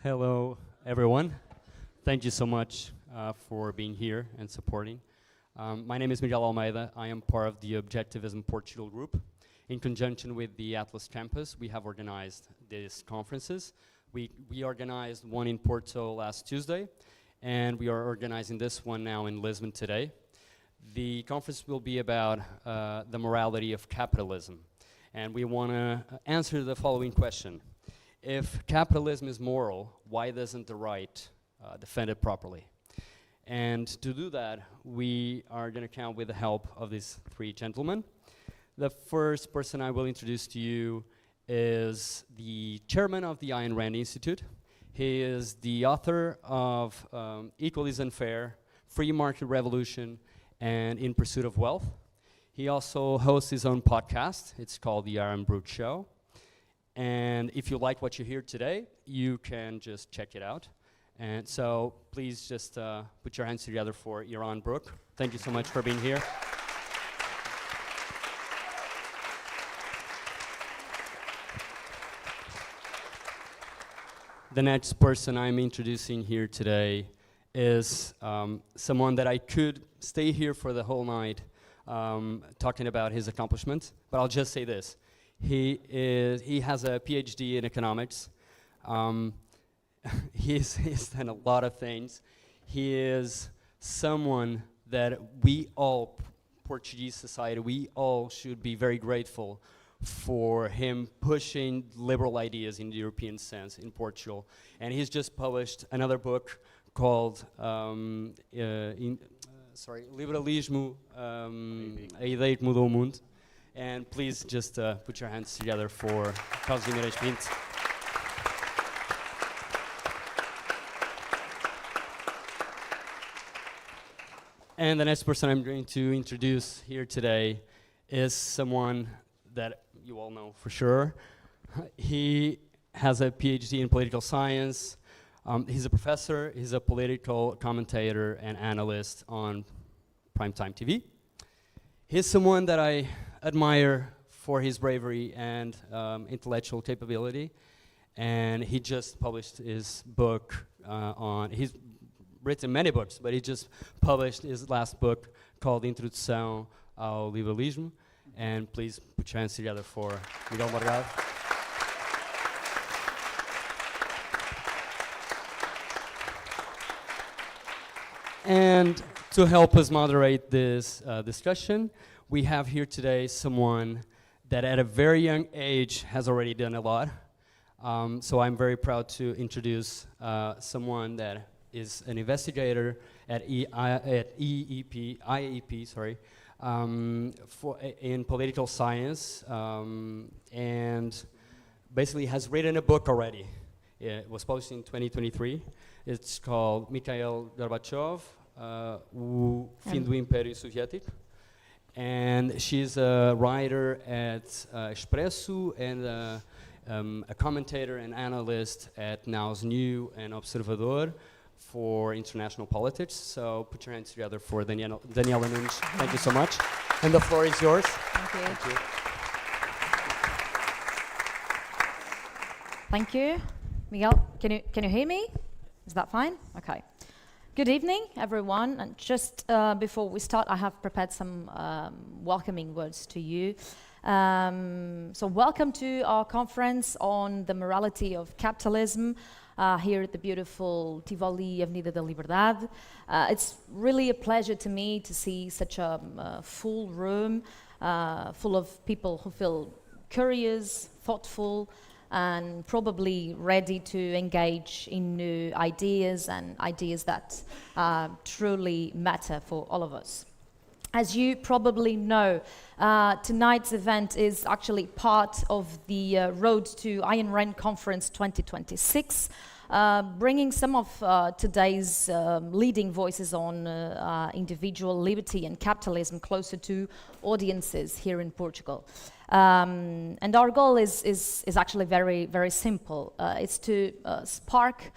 Hello, everyone. Thank you so much for being here and supporting. My name is Miguel Almeida. I am part of the Objectivism Portugal group. In conjunction with the Atlas campus, we have organized these conferences. We organized one in Porto last Tuesday, and we are organizing this one now in Lisbon today. The conference will be about the morality of capitalism. And we want to answer the following question. If capitalism is moral, why doesn't the right defend it properly? And to do that, we are going to count with the help of these three gentlemen. The first person I will introduce to you is the chairman of the Ayn Rand Institute. He is the author of Equal is Unfair, Free Market Revolution, and In Pursuit of Wealth. He also hosts his own podcast. It's called the Yaron Brook Show. And if you like what you hear today, you can just check it out. And so please just put your hands together for Yaron Brook. Thank you so much for being here. The next person I'm introducing here today is someone that I could stay here for the whole night talking about his accomplishments, but I'll just say this. He has a PhD in economics. He's done a lot of things. He is someone that we all, Portuguese society, we all should be very grateful for him pushing liberal ideas in the European sense in Portugal. And he's just published another book called Liberalismo, a ideia que mudou o mundo. And please just put your hands together for Carlos Guimarães Pinto. And the next person I'm going to introduce here today is someone that you all know for sure. He has a PhD in political science. He's a professor, he's a political commentator and analyst on primetime TV. He's someone that I admire for his bravery and intellectual capability. And he just published his book he's written many books, but he just published his last book called Introdução ao Liberalismo. And please put your hands together for Miguel Morgado. And to help us moderate this discussion, we have here today someone that at a very young age has already done a lot. So I'm very proud to introduce someone that is an investigator at IAEP, in political science, and basically has written a book already. It was published in 2023. It's called Mikhail Gorbachev, O Fim do Império Soviético. And she's a writer at Expresso and a commentator and analyst at Now's New and Observador for international politics. So put your hands together for Daniela Nunes. Thank you so much. And the floor is yours. Thank you. Thank you. Thank you. Miguel, can you hear me? Is that fine? Okay. Good evening, everyone. And just before we start, I have prepared some welcoming words to you. So welcome to our conference on the morality of capitalism here at the beautiful Tivoli Avenida da Liberdade. It's really a pleasure to me to see such a full room, full of people who feel curious, thoughtful, and probably ready to engage in new ideas and ideas that truly matter for all of us. As you probably know, tonight's event is actually part of the Road to Ayn Rand Conference 2026, bringing some of today's leading voices on individual liberty and capitalism closer to audiences here in Portugal. And our goal is actually very, very simple. It's to spark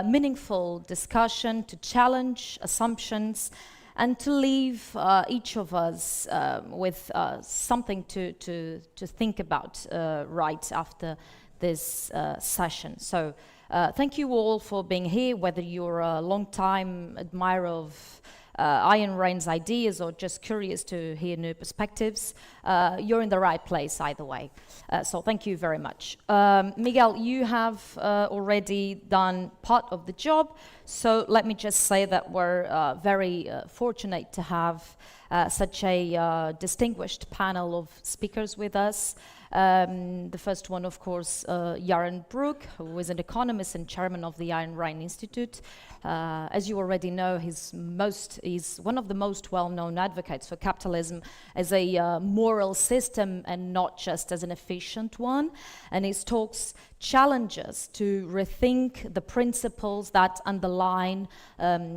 meaningful discussion, to challenge assumptions, and to leave each of us with something to think about right after this session. So Thank you all for being here, whether you're a long-time admirer of Ayn Rand's ideas or just curious to hear new perspectives. You're in the right place either way. So thank you very much. Miguel, you have already done part of the job, so let me just say that we're very fortunate to have such a distinguished panel of speakers with us. The first one, of course, Yaron Brook, who is an economist and chairman of the Ayn Rand Institute. As you already know, he's one of the most well-known advocates for capitalism as a moral system and not just as an efficient one. And his talks challenge us to rethink the principles that underline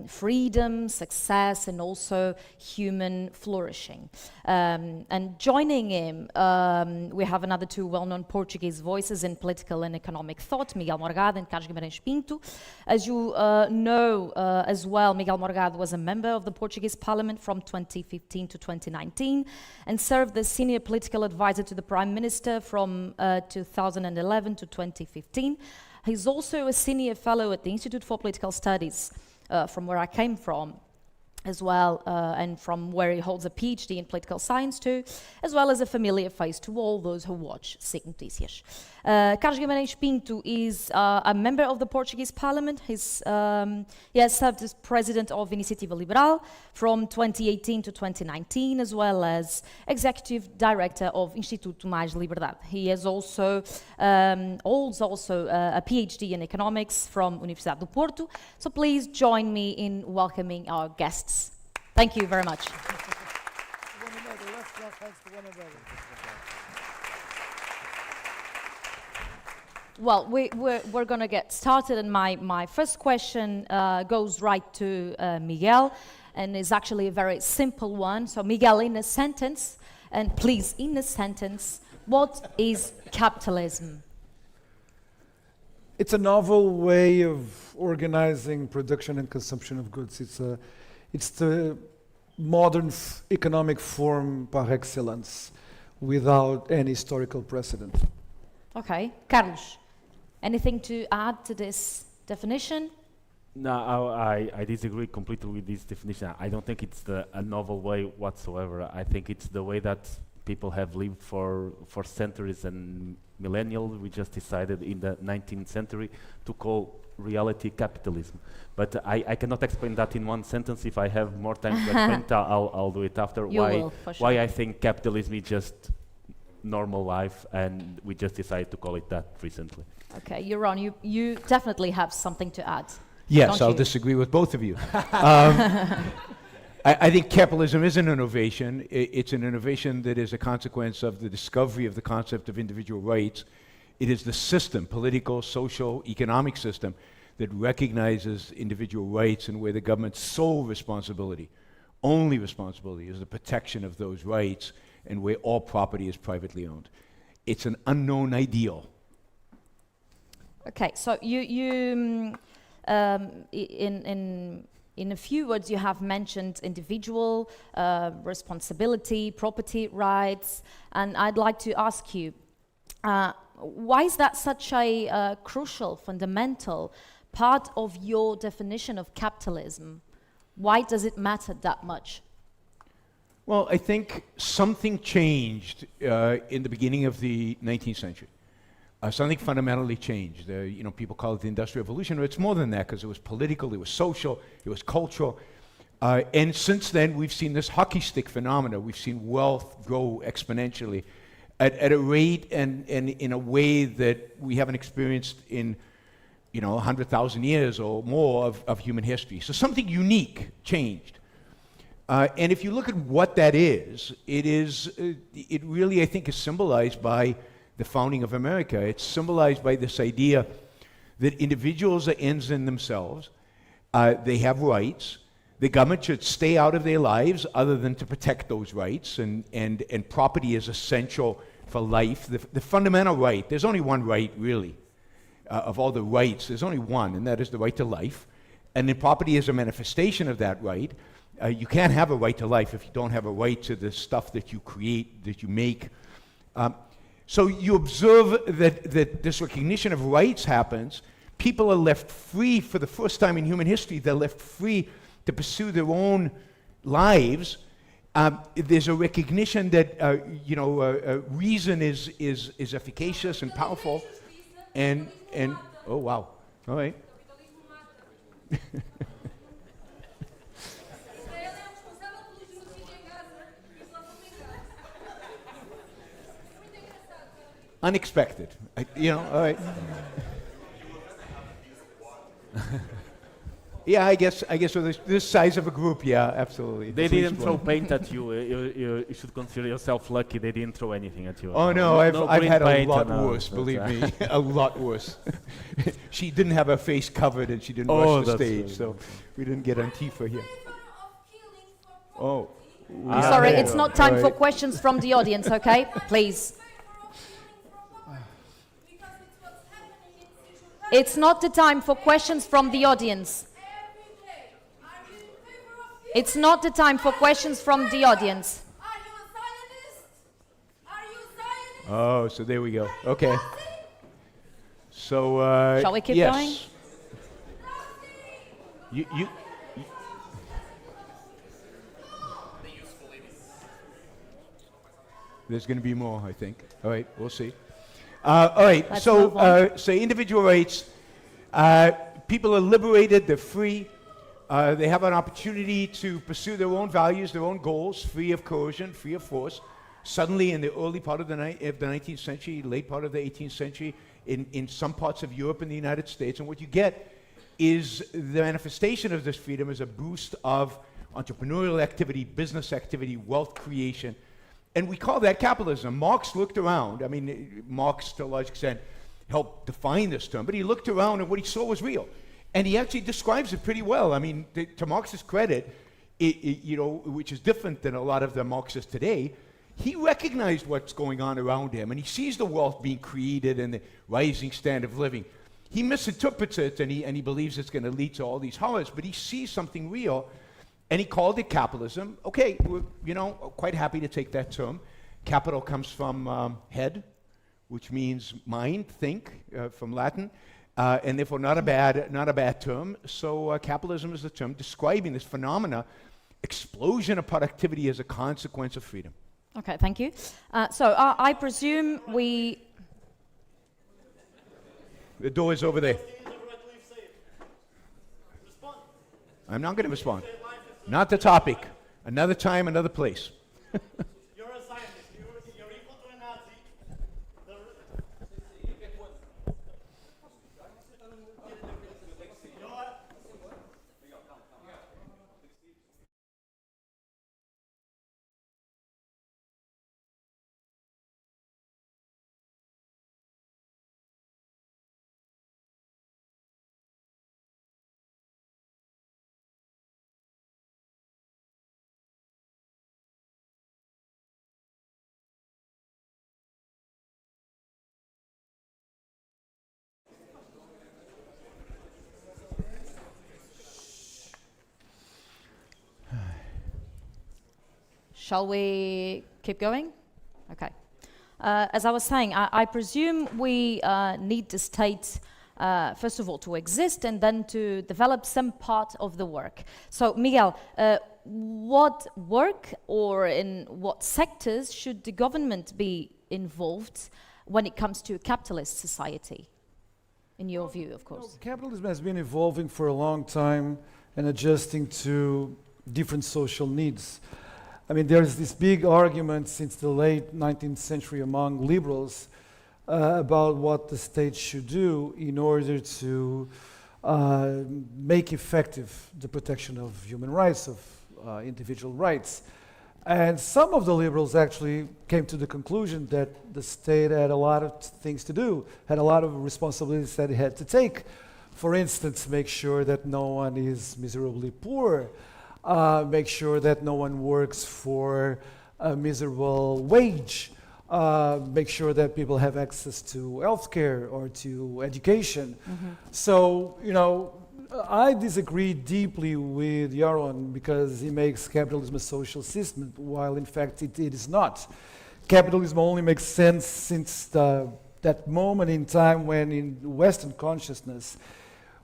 freedom, success, and also human flourishing. And joining him, we have another two well-known Portuguese voices in political and economic thought, Miguel Morgado and Carlos Guimarães Pinto. As you know as well, Miguel Morgado was a member of the Portuguese Parliament from 2015 to 2019 and served as senior political advisor to the Prime Minister from 2011 to 2015. He's also a senior fellow at the Institute for Political Studies, from where I came from as well, and from where he holds a PhD in political science too, as well as a familiar face to all those who watch SIC Notícias. Carlos Guimarães Pinto is a member of the Portuguese Parliament. He has served as president of Iniciativa Liberal from 2018 to 2019, as well as executive director of Instituto Mais Liberdade. He has also holds also a PhD in economics from Universidade do Porto. So please join me in welcoming our guests. Thank you very much. Well, we're going to get started, and my first question goes right to Miguel, and is actually a very simple one. So Miguel, in a sentence, and please, in a sentence, what is capitalism? It's a novel way of organizing production and consumption of goods. It's the modern economic form par excellence, without any historical precedent. Okay, Carlos, anything to add to this definition? No, I disagree completely with this definition. I don't think it's a novel way whatsoever. I think it's the way that people have lived for centuries and millennia. We just decided in the 19th century to call reality capitalism. But I cannot explain that in one sentence. If I have more time to explain it, I'll do it after. Why I think capitalism is just normal life, and we just decided to call it that recently. Okay, Yaron, you definitely have something to add. Yes, I'll disagree with both of you. I think capitalism is an innovation. It's an innovation that is a consequence of the discovery of the concept of individual rights. It is the system, political, social, economic system, that recognizes individual rights and where the government's sole responsibility, only responsibility, is the protection of those rights, and where all property is privately owned. It's an unknown ideal. Okay, so you in a few words, you have mentioned individual responsibility, property rights, and I'd like to ask you, why is that such a crucial, fundamental part of your definition of capitalism? Why does it matter that much? Well, I think something changed in the beginning of the 19th century. Something fundamentally changed. People call it the Industrial Revolution, but it's more than that, because it was political, it was social, it was cultural. And since then, we've seen this hockey stick phenomena. We've seen wealth grow exponentially at a rate and in a way that we haven't experienced in 100,000 years or more of human history. So something unique changed. And if you look at what that is, it really, I think, is symbolized by the founding of America. It's symbolized by this idea that individuals are ends in themselves. They have rights. The government should stay out of their lives other than to protect those rights, and property is essential for life. The fundamental right, there's only one right, really. Of all the rights, there's only one, and that is the right to life. And then property is a manifestation of that right. You can't have a right to life if you don't have a right to the stuff that you create, that you make. So you observe that this recognition of rights happens. people are left free for the first time in human history. They're left free to pursue their own lives. There's a recognition that reason is efficacious and powerful, and oh wow, all right. Unexpected, all right. Yeah, I guess with this size of a group, yeah, absolutely. They didn't throw paint at you. You should consider yourself lucky they didn't throw anything at you. Oh no, I've had a lot no, worse, believe me, a lot worse. She didn't have her face covered and she didn't rush the stage, so we didn't get Antifa here. Oh. Sorry, it's not time for questions from the audience, okay? Please. It's not the time for questions from the audience. It's not the time for questions from the audience. Are you a Zionist? Are you a Zionist? Oh, so there we go. Okay. So, shall we keep yes. going? You There's going to be more, I think. All right, we'll see. All right, Let's so move on. say individual rights. People are liberated, they're free. They have an opportunity to pursue their own values, their own goals, free of coercion, free of force. Suddenly, in the early part of the 19th century, late part of the 18th century, in some parts of Europe and the United States, and what you get is the manifestation of this freedom is a boost of entrepreneurial activity, business activity, wealth creation. And we call that capitalism. Marx looked around. I mean, Marx, to a large extent, helped define this term, but he looked around and what he saw was real. And he actually describes it pretty well. I mean, to Marx's credit, which is different than a lot of the Marxists today, he recognized what's going on around him, and he sees the wealth being created and the rising standard of living. He misinterprets it, and he believes it's going to lead to all these horrors, but he sees something real, and he called it capitalism. Okay, we're quite happy to take that term. Capital comes from head, which means mind, think, from Latin, and therefore not a bad term. So capitalism is the term describing this phenomena, explosion of productivity as a consequence of freedom. Okay, thank you. So I presume we... The door is over there. I'm not going to respond. Not the topic. Another time, another place. You're a Zionist. You're equal to a Nazi. Shall we keep going? Okay. As I was saying, I presume we need the state, first of all, to exist and then to develop some part of the work. So, Miguel, what work or in what sectors should the government be involved when it comes to a capitalist society? In your view, of course. Capitalism has been evolving for a long time and adjusting to different social needs. I mean, there's this big argument since the late 19th century among liberals about what the state should do in order to make effective the protection of human rights, of individual rights. And some of the liberals actually came to the conclusion that the state had a lot of things to do, had a lot of responsibilities that it had to take. For instance, make sure that no one is miserably poor, make sure that no one works for a miserable wage, make sure that people have access to healthcare or to education. Mm-hmm. So, I disagree deeply with Yaron because he makes capitalism a social system, while in fact it is not. Capitalism only makes sense since the that moment in time when in Western consciousness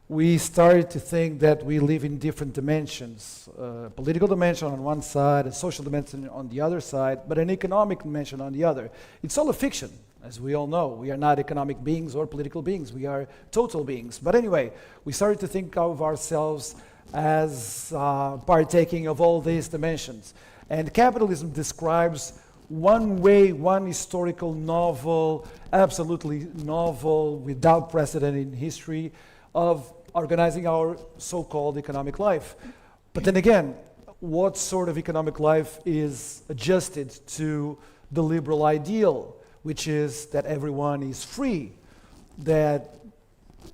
we started to think that we live in different dimensions, political dimension on one side, a social dimension on the other side, but an economic dimension on the other. It's all a fiction, as we all know. We are not economic beings or political beings. We are total beings. But anyway, we started to think of ourselves as partaking of all these dimensions. And capitalism describes one way, one historical novel, absolutely novel, without precedent in history, of organizing our so-called economic life. But then again, what sort of economic life is adjusted to the liberal ideal, which is that everyone is free, that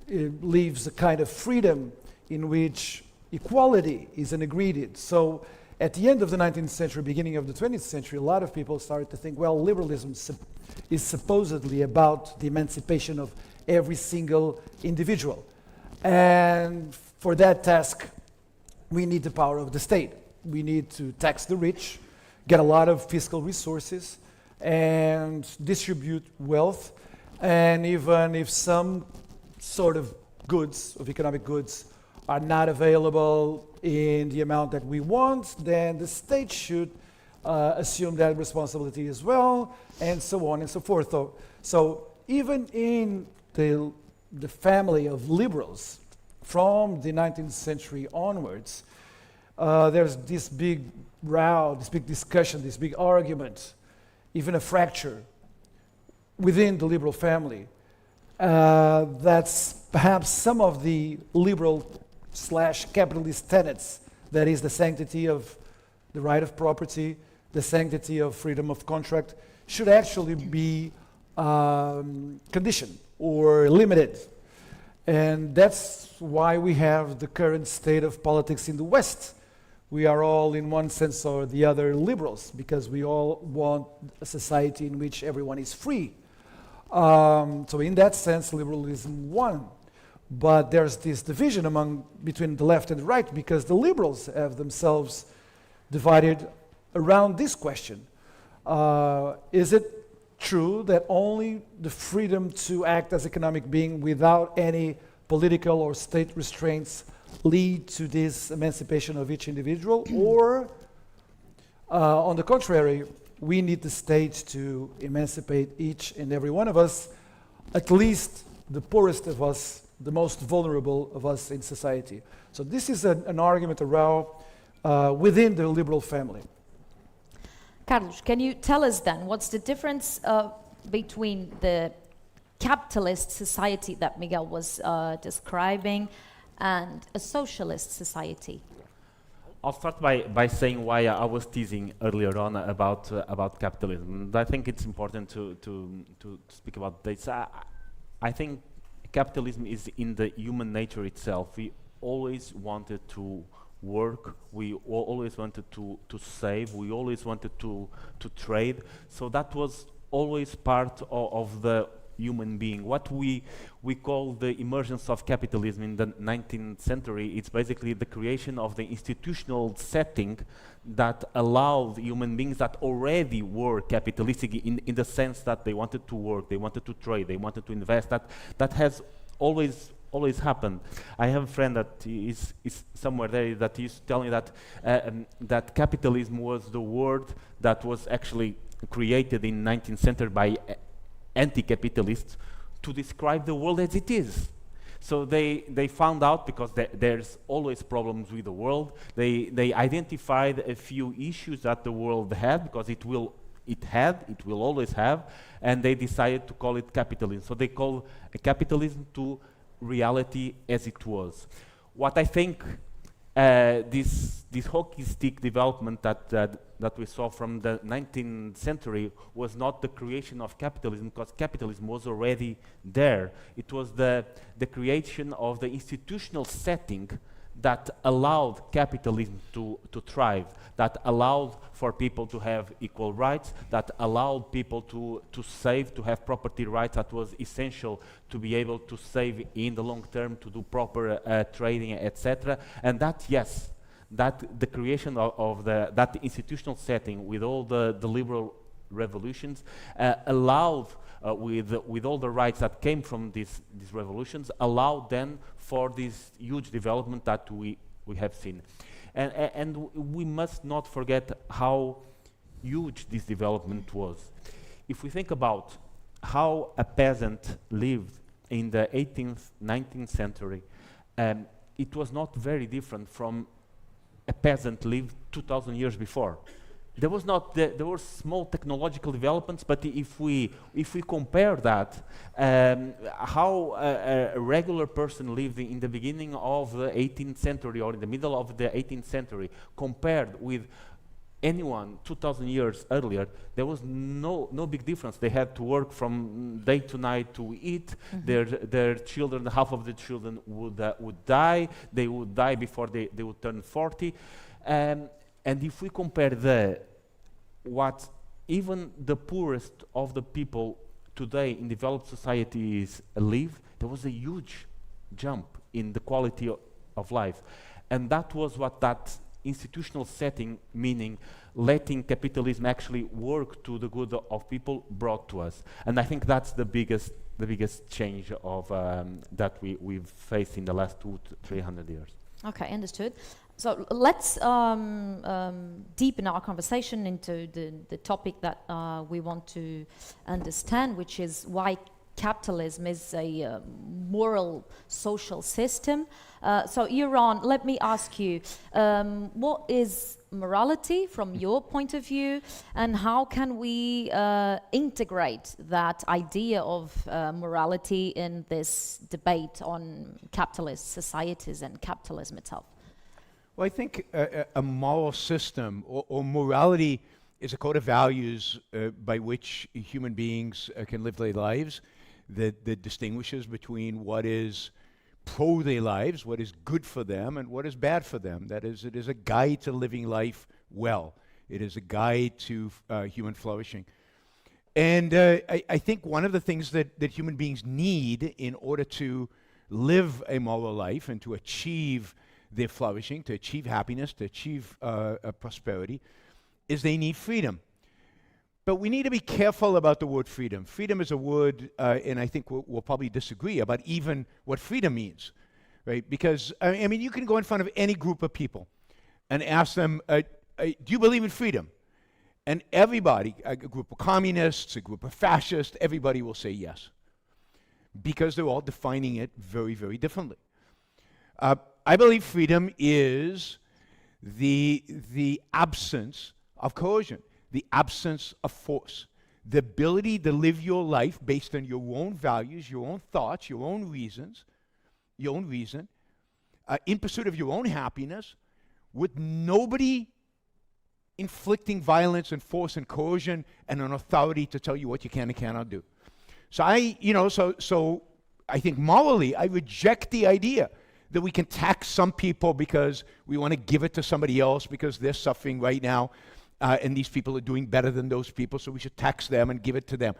it leaves a kind of freedom in which equality is an ingredient. So at the end of the 19th century, beginning of the 20th century, a lot of people started to think, well, liberalism is supposedly about the emancipation of every single individual. And for that task, we need the power of the state. We need to tax the rich, get a lot of fiscal resources, and distribute wealth. And even if some sort of goods, of economic goods, are not available in the amount that we want, then the state should assume that responsibility as well, and so on and so forth. So even in the family of liberals, from the 19th century onwards, there's this big row, this big discussion, this big argument, even a fracture within the liberal family. That's perhaps some of the liberal/capitalist tenets, that is the sanctity of the right of property, the sanctity of freedom of contract, should actually be conditioned or limited. And that's why we have the current state of politics in the West. We are all, in one sense or the other, liberals, because we all want a society in which everyone is free. So in that sense, liberalism won. But there's this division between the left and the right, because the liberals have themselves divided around this question. Is it true that only the freedom to act as economic being without any political or state restraints lead to this emancipation of each individual? Or, on the contrary, we need the state to emancipate each and every one of us, at least the poorest of us, the most vulnerable of us in society. So this is an argument, a row within the liberal family. Carlos, can you tell us then what's the difference between the capitalist society that Miguel was describing and a socialist society? I'll start by saying why I was teasing earlier on about capitalism. And I think it's important to speak about this. I think capitalism is in the human nature itself. We always wanted to work, we always wanted to save, we always wanted to trade. So that was always part of the human being. What we call the emergence of capitalism in the 19th century, it's basically the creation of the institutional setting that allowed human beings that already were capitalistic in the sense that they wanted to work, they wanted to trade, they wanted to invest. That has always happened. I have a friend that is somewhere there that is telling me that capitalism was the word that was actually created in 19th century by anti-capitalists to describe the world as it is. So they found out, because there's always problems with the world, they identified a few issues that the world had, because it will always have, and they decided to call it capitalism. So they call capitalism to reality as it was. What I think this hockey stick development that we saw from the 19th century was not the creation of capitalism, because capitalism was already there. It was the creation of the institutional setting that allowed capitalism to thrive, that allowed for people to have equal rights, that allowed people to save, to have property rights, that was essential to be able to save in the long term, to do proper trading, etc. And that, yes, that the creation of that institutional setting with all the liberal revolutions allowed, with all the rights that came from these revolutions, allowed then for this huge development that we have seen. And we must not forget how huge this development was. If we think about how a peasant lived in the 18th, 19th century, it was not very different from a peasant lived 2,000 years before. There were small technological developments, but if we compare that, how a regular person lived in the beginning of the 18th century or in the middle of the 18th century, compared with anyone 2,000 years earlier, there was no big difference. They had to work from day to night to eat. Their children, half of the children would die. They would die before they would turn 40. And if we compare what even the poorest of the people today in developed societies live, there was a huge jump in the quality of life. And that was what that institutional setting, meaning letting capitalism actually work to the good of people, brought to us. And I think that's the biggest change of that we've faced in the last 200-300 years. Okay, understood. So let's deepen our conversation into the topic that we want to understand, which is why capitalism is a moral social system. So Yaron, let me ask you, what is morality from your point of view, and how can we integrate that idea of morality in this debate on capitalist societies and capitalism itself? Well, I think a moral system or morality is a code of values by which human beings can live their lives that distinguishes between what is pro their lives, what is good for them, and what is bad for them. That is, it is a guide to living life well. It is a guide to human flourishing. And I think one of the things that human beings need in order to live a moral life and to achieve their flourishing, to achieve happiness, to achieve prosperity, is they need freedom. But we need to be careful about the word freedom. Freedom is a word, and I think we'll probably disagree about even what freedom means, right? Because, I mean, you can go in front of any group of people and ask them, do you believe in freedom? And everybody, a group of communists, a group of fascists, everybody will say yes. Because they're all defining it very, very differently. I believe freedom is the absence of coercion, the absence of force, the ability to live your life based on your own values, your own thoughts, your own reasons, your own reason, in pursuit of your own happiness, with nobody inflicting violence and force and coercion and an authority to tell you what you can and cannot do. So I think morally, I reject the idea that we can tax some people because we want to give it to somebody else because they're suffering right now, and these people are doing better than those people, so we should tax them and give it to them.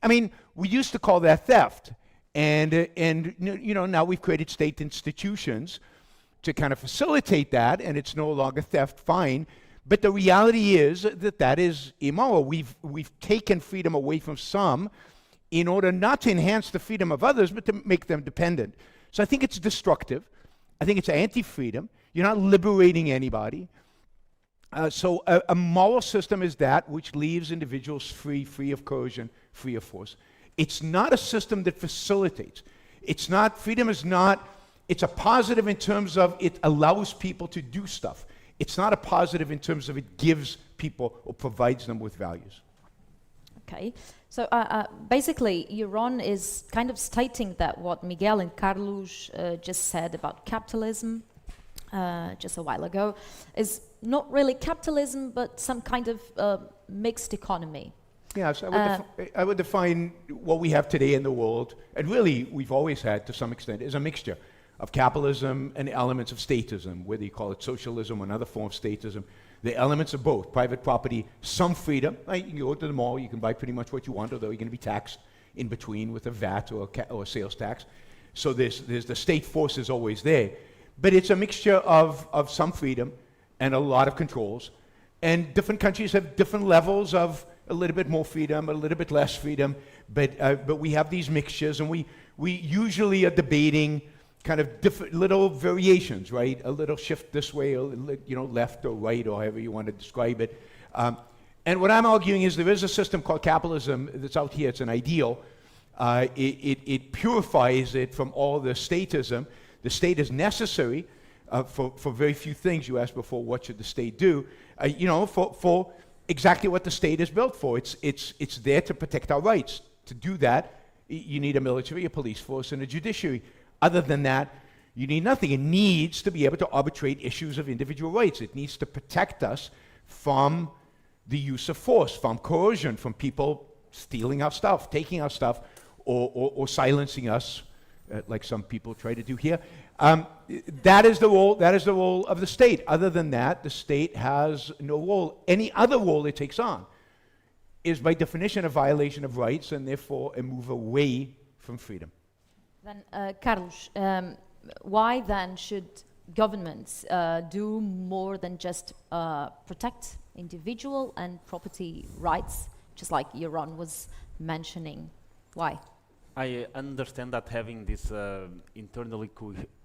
I mean, we used to call that theft, and now we've created state institutions to kind of facilitate that, and it's no longer theft, fine. But the reality is that is immoral. We've taken freedom away from some in order not to enhance the freedom of others, but to make them dependent. So I think it's destructive. I think it's anti-freedom. You're not liberating anybody. So a moral system is that which leaves individuals free of coercion, free of force. It's not a system that facilitates. Freedom is not, it's a positive in terms of it allows people to do stuff. It's not a positive in terms of it gives people or provides them with values. Okay, so basically, Yaron is kind of stating that what Miguel and Carlos just said about capitalism just a while ago is not really capitalism, but some kind of mixed economy. Yes, I would define what we have today in the world, and really we've always had to some extent, is a mixture of capitalism and elements of statism, whether you call it socialism or another form of statism. The elements of both, private property, some freedom. Right? You can go to the mall, you can buy pretty much what you want, although you're going to be taxed in between with a VAT or a sales tax. So there's the state force is always there. But it's a mixture of some freedom and a lot of controls. And different countries have different levels of a little bit more freedom, a little bit less freedom, but we have these mixtures, and we usually are debating kind of different little variations, right? A little shift this way, a little, left or right, or however you want to describe it. And what I'm arguing is there is a system called capitalism that's out here. It's an ideal. It purifies it from all the statism. The state is necessary for very few things. You asked before, what should the state do? For exactly what the state is built for. It's there to protect our rights. To do that, you need a military, a police force, and a judiciary. Other than that, you need nothing. It needs to be able to arbitrate issues of individual rights. It needs to protect us from the use of force, from coercion, from people stealing our stuff, taking our stuff, or silencing us, like some people try to do here. That is the role. That is the role of the state. Other than that, the state has no role. Any other role it takes on is, by definition, a violation of rights, and therefore a move away from freedom. Then, Carlos, why then should governments do more than just protect individual and property rights, just like Yaron was mentioning? Why? I understand that having this internally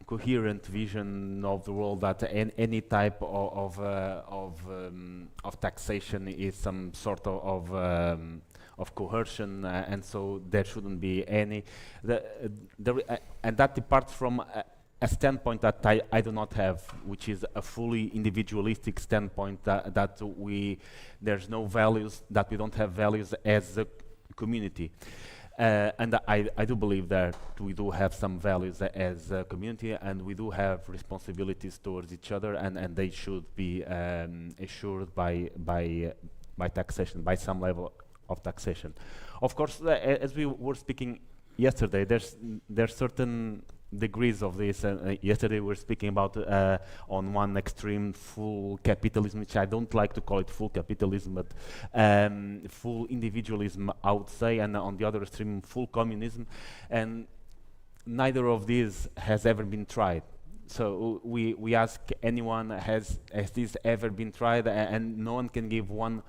coherent vision of the world, that any type of taxation is some sort of coercion, and so there shouldn't be any. And that departs from a standpoint that I do not have, which is a fully individualistic standpoint, that there's no values, that we don't have values as a community. And I do believe that we do have some values as a community, and we do have responsibilities towards each other, and they should be assured by taxation, by some level of taxation. Of course, as we were speaking yesterday, there's certain degrees of this. Yesterday we were speaking about on one extreme full capitalism, which I don't like to call it full capitalism, but full individualism, I would say, and on the other extreme full communism, and neither of these has ever been tried. So we ask anyone, has this ever been tried? And no one can give one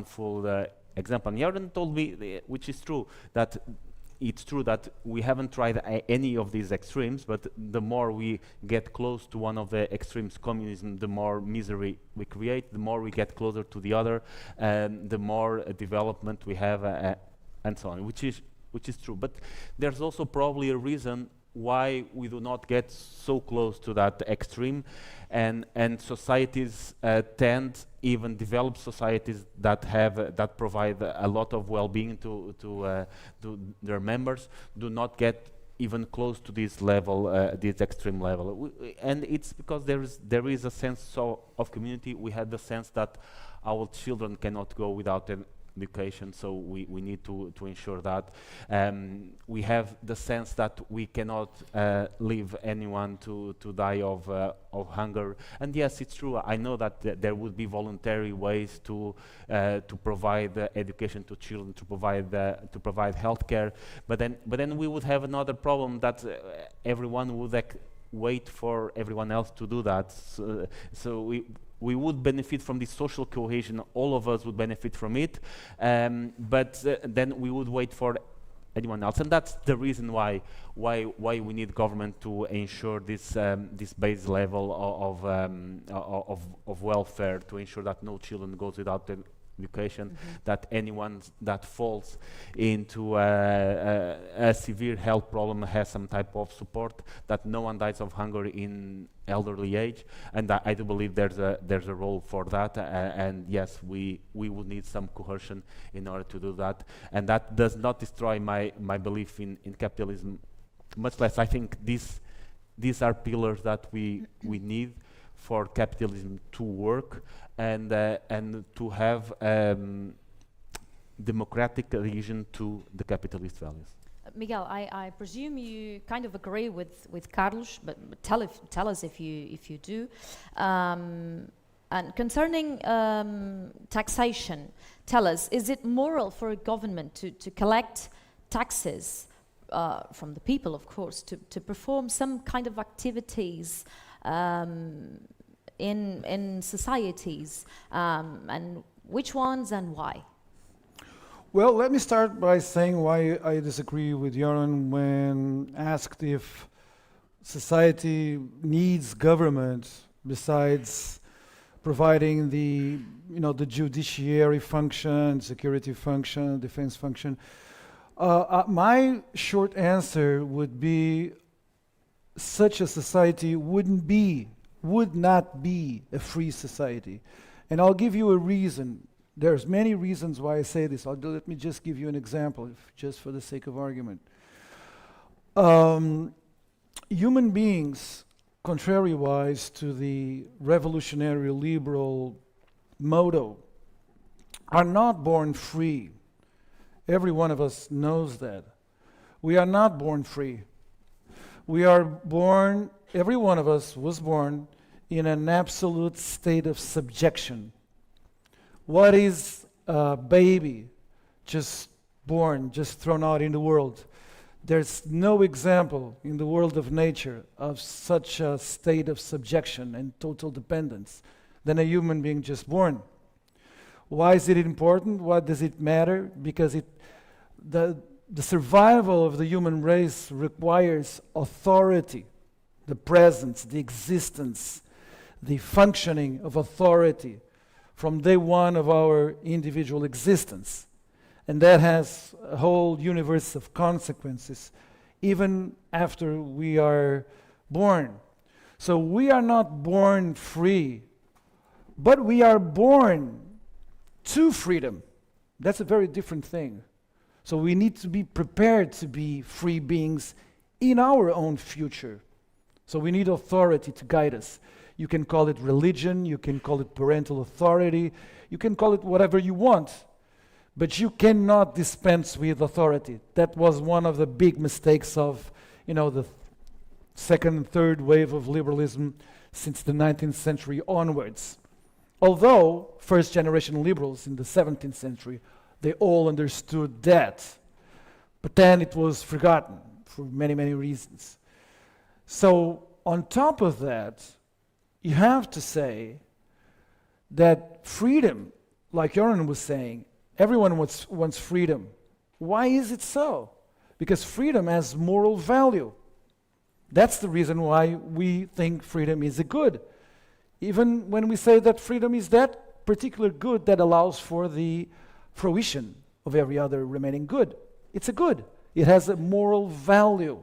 full example. And Yaron told me, which is true, that it's true that we haven't tried any of these extremes, but the more we get close to one of the extremes, communism, the more misery we create, the more we get closer to the other, the more development we have, and so on, which is true. But there's also probably a reason why we do not get so close to that extreme, and societies tend, even developed societies that provide a lot of well-being to their members, do not get even close to this level, this extreme level. And it's because there is a sense of community. We had the sense that our children cannot go without education, so we need to ensure that. We have the sense that we cannot leave anyone to die of hunger. And yes, it's true. I know that there would be voluntary ways to provide education to children, to provide healthcare. But then we would have another problem, that everyone would wait for everyone else to do that. So we would benefit from this social cohesion. All of us would benefit from it, but then we would wait for anyone else, and that's the reason why we need government to ensure this base level of welfare, to ensure that no children goes without education, that anyone that falls into a severe health problem has some type of support, that no one dies of hunger in elderly age, and I do believe there's a role for that, and yes, we would need some coercion in order to do that, and that does not destroy my belief in capitalism, much less. I think these are pillars that we need for capitalism to work, and to have democratic adhesion to the capitalist values. Miguel, I presume you kind of agree with Carlos, but tell us if you do. And concerning taxation, tell us, is it moral for a government to collect taxes from the people, of course, to perform some kind of activities in societies, and which ones and why? Well, let me start by saying why I disagree with Yaron when asked if society needs government besides providing the, the judiciary function, security function, defense function. My short answer would be such a society would not be a free society. And I'll give you a reason. There's many reasons why I say this. Let me just give you an example, just for the sake of argument. Human beings, contrary-wise to the revolutionary liberal motto, are not born free. Every one of us knows that. We are not born free. We are born, every one of us was born in an absolute state of subjection. What is a baby just born, just thrown out in the world? There's no example in the world of nature of such a state of subjection and total dependence than a human being just born. Why is it important? Why does it matter? Because the survival of the human race requires authority, the presence, the existence, the functioning of authority from day one of our individual existence. And that has a whole universe of consequences, even after we are born. So we are not born free, but we are born to freedom. That's a very different thing. So we need to be prepared to be free beings in our own future. So we need authority to guide us. You can call it religion, you can call it parental authority, you can call it whatever you want, but you cannot dispense with authority. That was one of the big mistakes of, the second and third wave of liberalism since the 19th century onwards. Although first generation liberals in the 17th century, they all understood that, but then it was forgotten for many, many reasons. So on top of that, you have to say that freedom, like Yaron was saying, everyone wants freedom. Why is it so? Because freedom has moral value. That's the reason why we think freedom is a good. Even when we say that freedom is that particular good that allows for the fruition of every other remaining good. It's a good. It has a moral value.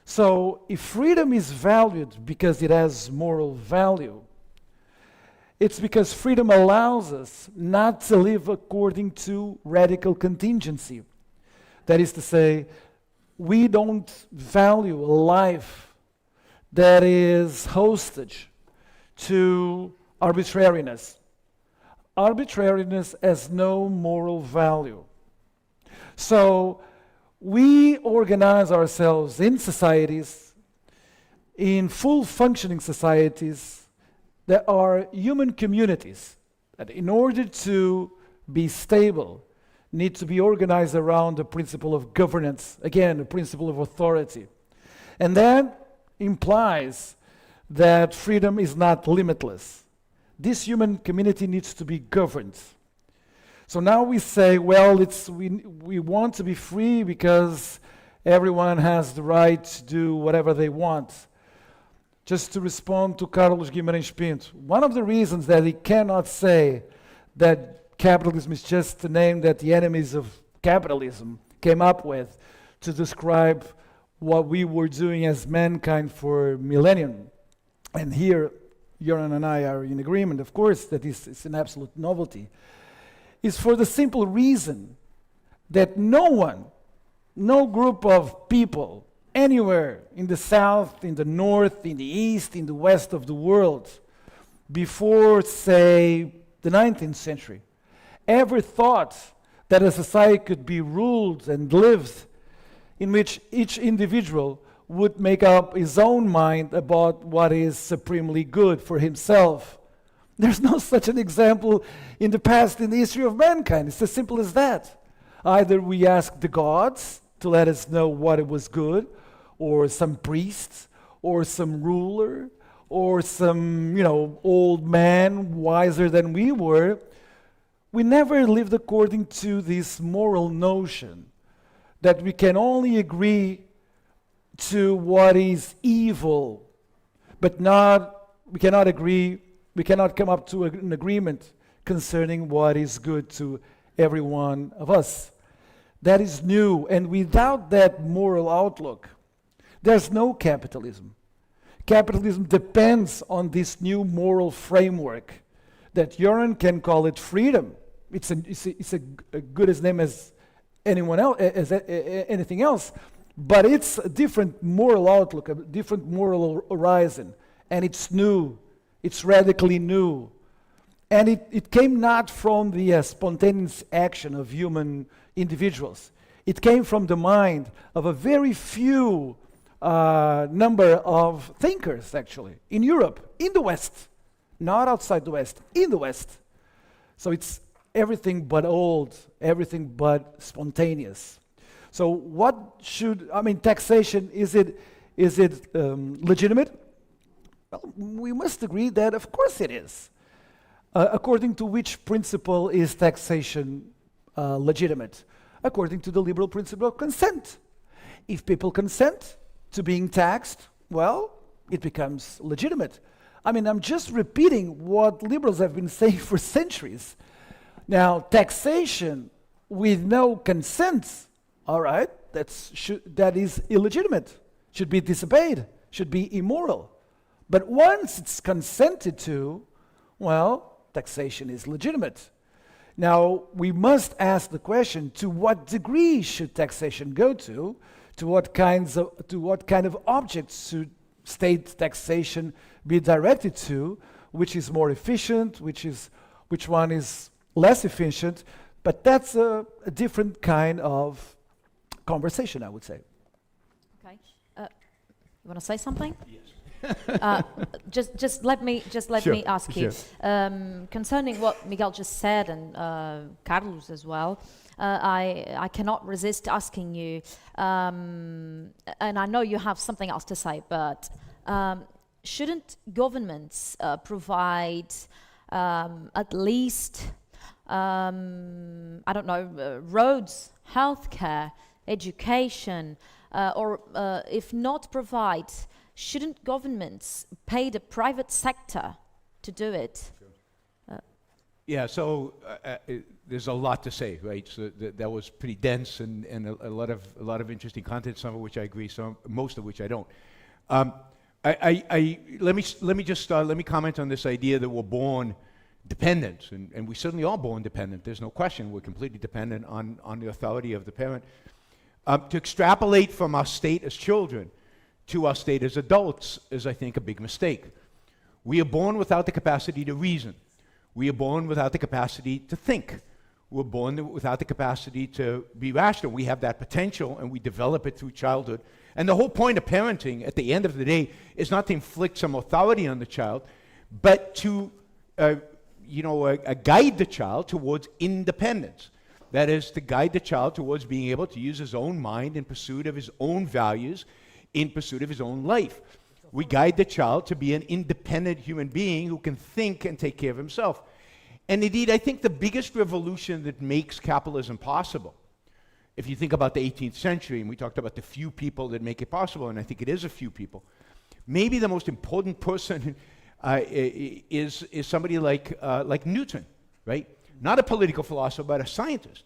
So if freedom is valued because it has moral value, it's because freedom allows us not to live according to radical contingency. That is to say, we don't value a life that is hostage to arbitrariness. Arbitrariness has no moral value. So we organize ourselves in societies, in full functioning societies that are human communities that in order to be stable need to be organized around the principle of governance, again, the principle of authority. And that implies that freedom is not limitless. This human community needs to be governed. So now we say, well, we want to be free because everyone has the right to do whatever they want. Just to respond to Carlos Guimarães Pinto, one of the reasons that he cannot say that capitalism is just a name that the enemies of capitalism came up with to describe what we were doing as mankind for millennium. And here, Yaron and I are in agreement, of course, that it's an absolute novelty, is for the simple reason that no group of people anywhere in the south, in the north, in the east, in the west of the world, before, say, the 19th century, ever thought that a society could be ruled and lived in which each individual would make up his own mind about what is supremely good for himself. There's no such an example in the past in the history of mankind. It's as simple as that. Either we ask the gods to let us know what it was good, or some priests, or some ruler, or some, old man wiser than we were. we never lived according to this moral notion that we can only agree to what is evil, but we cannot come up to an agreement concerning what is good to every one of us. That is new, and without that moral outlook, there's no capitalism. Capitalism depends on this new moral framework that Yaron can call it freedom. It's a good as name as anyone else, anything else, but it's a different moral outlook, a different moral horizon, and it's new. It's radically new. And it came not from the spontaneous action of human individuals. It came from the mind of a very few number of thinkers, actually, in Europe, in the West, not outside the West, in the West. So it's everything but old, everything but spontaneous. So taxation, is it legitimate? Well, we must agree that of course it is. According to which principle is taxation legitimate? According to the liberal principle of consent. If people consent to being taxed, well, it becomes legitimate. I'm just repeating what liberals have been saying for centuries. Now, taxation with no consent, all right, that is illegitimate, should be disobeyed, should be immoral. But once it's consented to, well, taxation is legitimate. Now, we must ask the question, to what degree should taxation go to? To what kind of objects should state taxation be directed to? Which is more efficient? Which one is less efficient? But that's a different kind of conversation, I would say. Okay. You want to say something? Yes. Just let me ask you concerning what Miguel just said, and Carlos as well. I cannot resist asking you, and I know you have something else to say, but shouldn't governments provide at least roads, healthcare, education, or if not provide, shouldn't governments pay the private sector to do it? There's a lot to say, right? So that was pretty dense and a lot of interesting content, some of which I agree, most of which I don't. Let me comment on this idea that we're born dependent, and we certainly are born dependent. There's no question we're completely dependent on the authority of the parent. To extrapolate from our state as children to our state as adults is, I think, a big mistake. We are born without the capacity to reason. We are born without the capacity to think. We're born without the capacity to be rational. We have that potential, and we develop it through childhood. And the whole point of parenting, at the end of the day, is not to inflict some authority on the child, but to guide the child towards independence. That is, to guide the child towards being able to use his own mind in pursuit of his own values, in pursuit of his own life. We guide the child to be an independent human being who can think and take care of himself. And indeed, I think the biggest revolution that makes capitalism possible, if you think about the 18th century, and we talked about the few people that make it possible, and I think it is a few people, maybe the most important person is somebody like Newton, right? Not a political philosopher, but a scientist,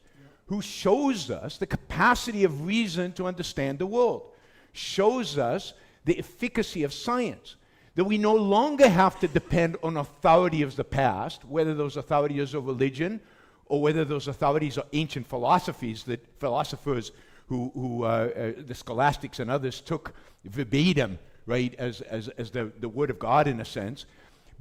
who shows us the capacity of reason to understand the world, shows us the efficacy of science, that we no longer have to depend on authority of the past, whether those authorities are religion or whether those authorities are ancient philosophies that philosophers who the scholastics and others took verbatim, right, as the word of God in a sense.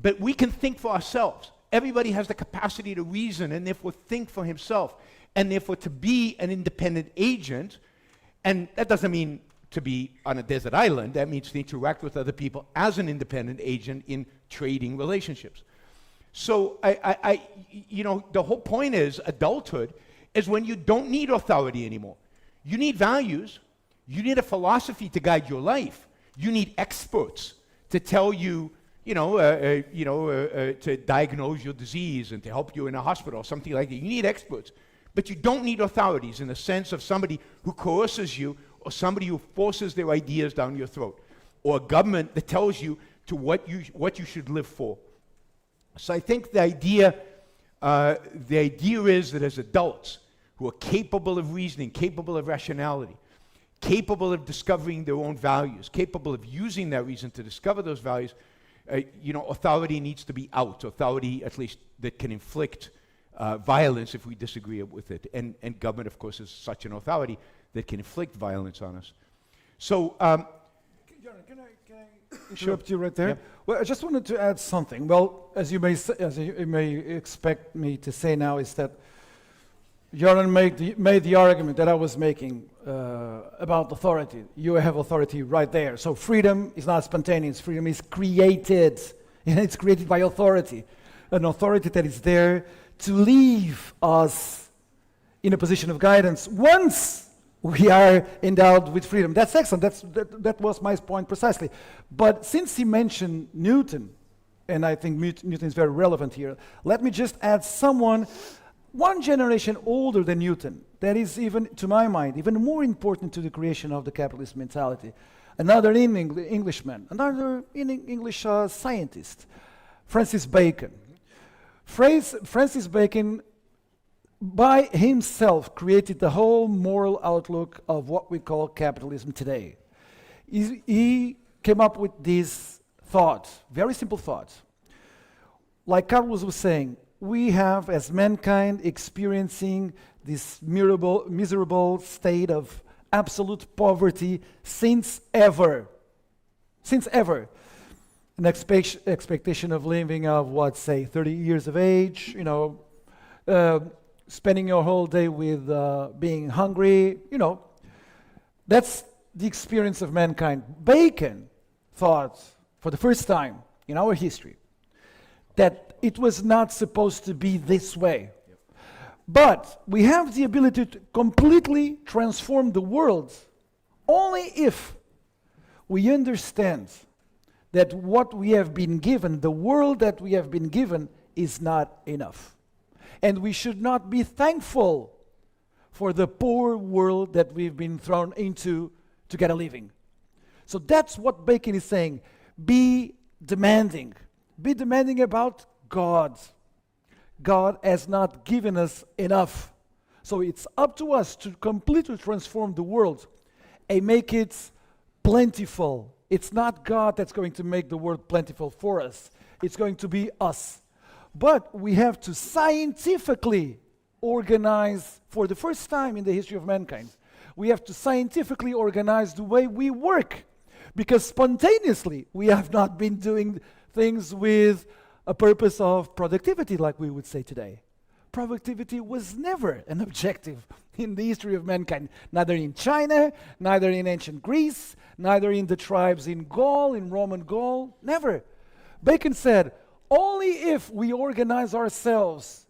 But we can think for ourselves. Everybody has the capacity to reason and therefore think for himself, and therefore to be an independent agent. And that doesn't mean to be on a desert island. That means to interact with other people as an independent agent in trading relationships. So the whole point is adulthood is when you don't need authority anymore. You need values. You need a philosophy to guide your life. You need experts to tell you to diagnose your disease and to help you in a hospital or something like that. You need experts. But you don't need authorities in the sense of somebody who coerces you or somebody who forces their ideas down your throat, or a government that tells you to what you should live for. So I think the idea is that as adults who are capable of reasoning, capable of rationality, capable of discovering their own values, capable of using that reason to discover those values, authority needs to be out. Authority, at least, that can inflict violence if we disagree with it. And government, of course, is such an authority that can inflict violence on us. So, Yaron, can I interrupt you right there? Yeah. Well, I just wanted to add something. Well, as you may expect me to say now, is that Yaron made the argument that I was making about authority. You have authority right there. So freedom is not spontaneous. Freedom is created, and it's created by authority, an authority that is there to leave us in a position of guidance once we are endowed with freedom. That's excellent. That was my point precisely. But since he mentioned Newton, and I think Newton is very relevant here, let me just add someone one generation older than Newton, that is, even to my mind, even more important to the creation of the capitalist mentality. Another Englishman, another English scientist, Francis Bacon. Francis Bacon, by himself, created the whole moral outlook of what we call capitalism today. He came up with this thought, very simple thought. Like Carlos was saying, we have, as mankind, experiencing this miserable state of absolute poverty since ever. Since ever. An expectation of living of, 30 years of age, spending your whole day with being hungry, That's the experience of mankind. Bacon thought, for the first time in our history, that it was not supposed to be this way. Yep. But we have the ability to completely transform the world only if we understand that what we have been given, the world that we have been given, is not enough. And we should not be thankful for the poor world that we've been thrown into to get a living. So that's what Bacon is saying. Be demanding. Be demanding about God. God has not given us enough. So it's up to us to completely transform the world and make it plentiful. It's not God that's going to make the world plentiful for us. It's going to be us. But we have to scientifically organize, for the first time in the history of mankind, we have to scientifically organize the way we work. Because spontaneously, we have not been doing things with a purpose of productivity, like we would say today. Productivity was never an objective in the history of mankind, neither in China, neither in ancient Greece, neither in the tribes in Gaul, in Roman Gaul, never. Bacon said, only if we organize ourselves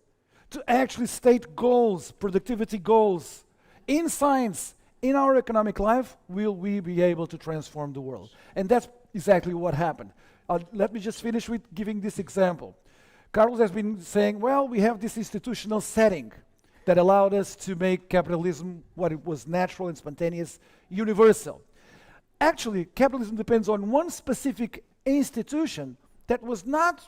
to actually state goals, productivity goals, in science, in our economic life, will we be able to transform the world. And that's exactly what happened. Let me just finish with giving this example. Carlos has been saying, well, we have this institutional setting that allowed us to make capitalism what it was, natural and spontaneous, universal. Actually, capitalism depends on one specific institution that was not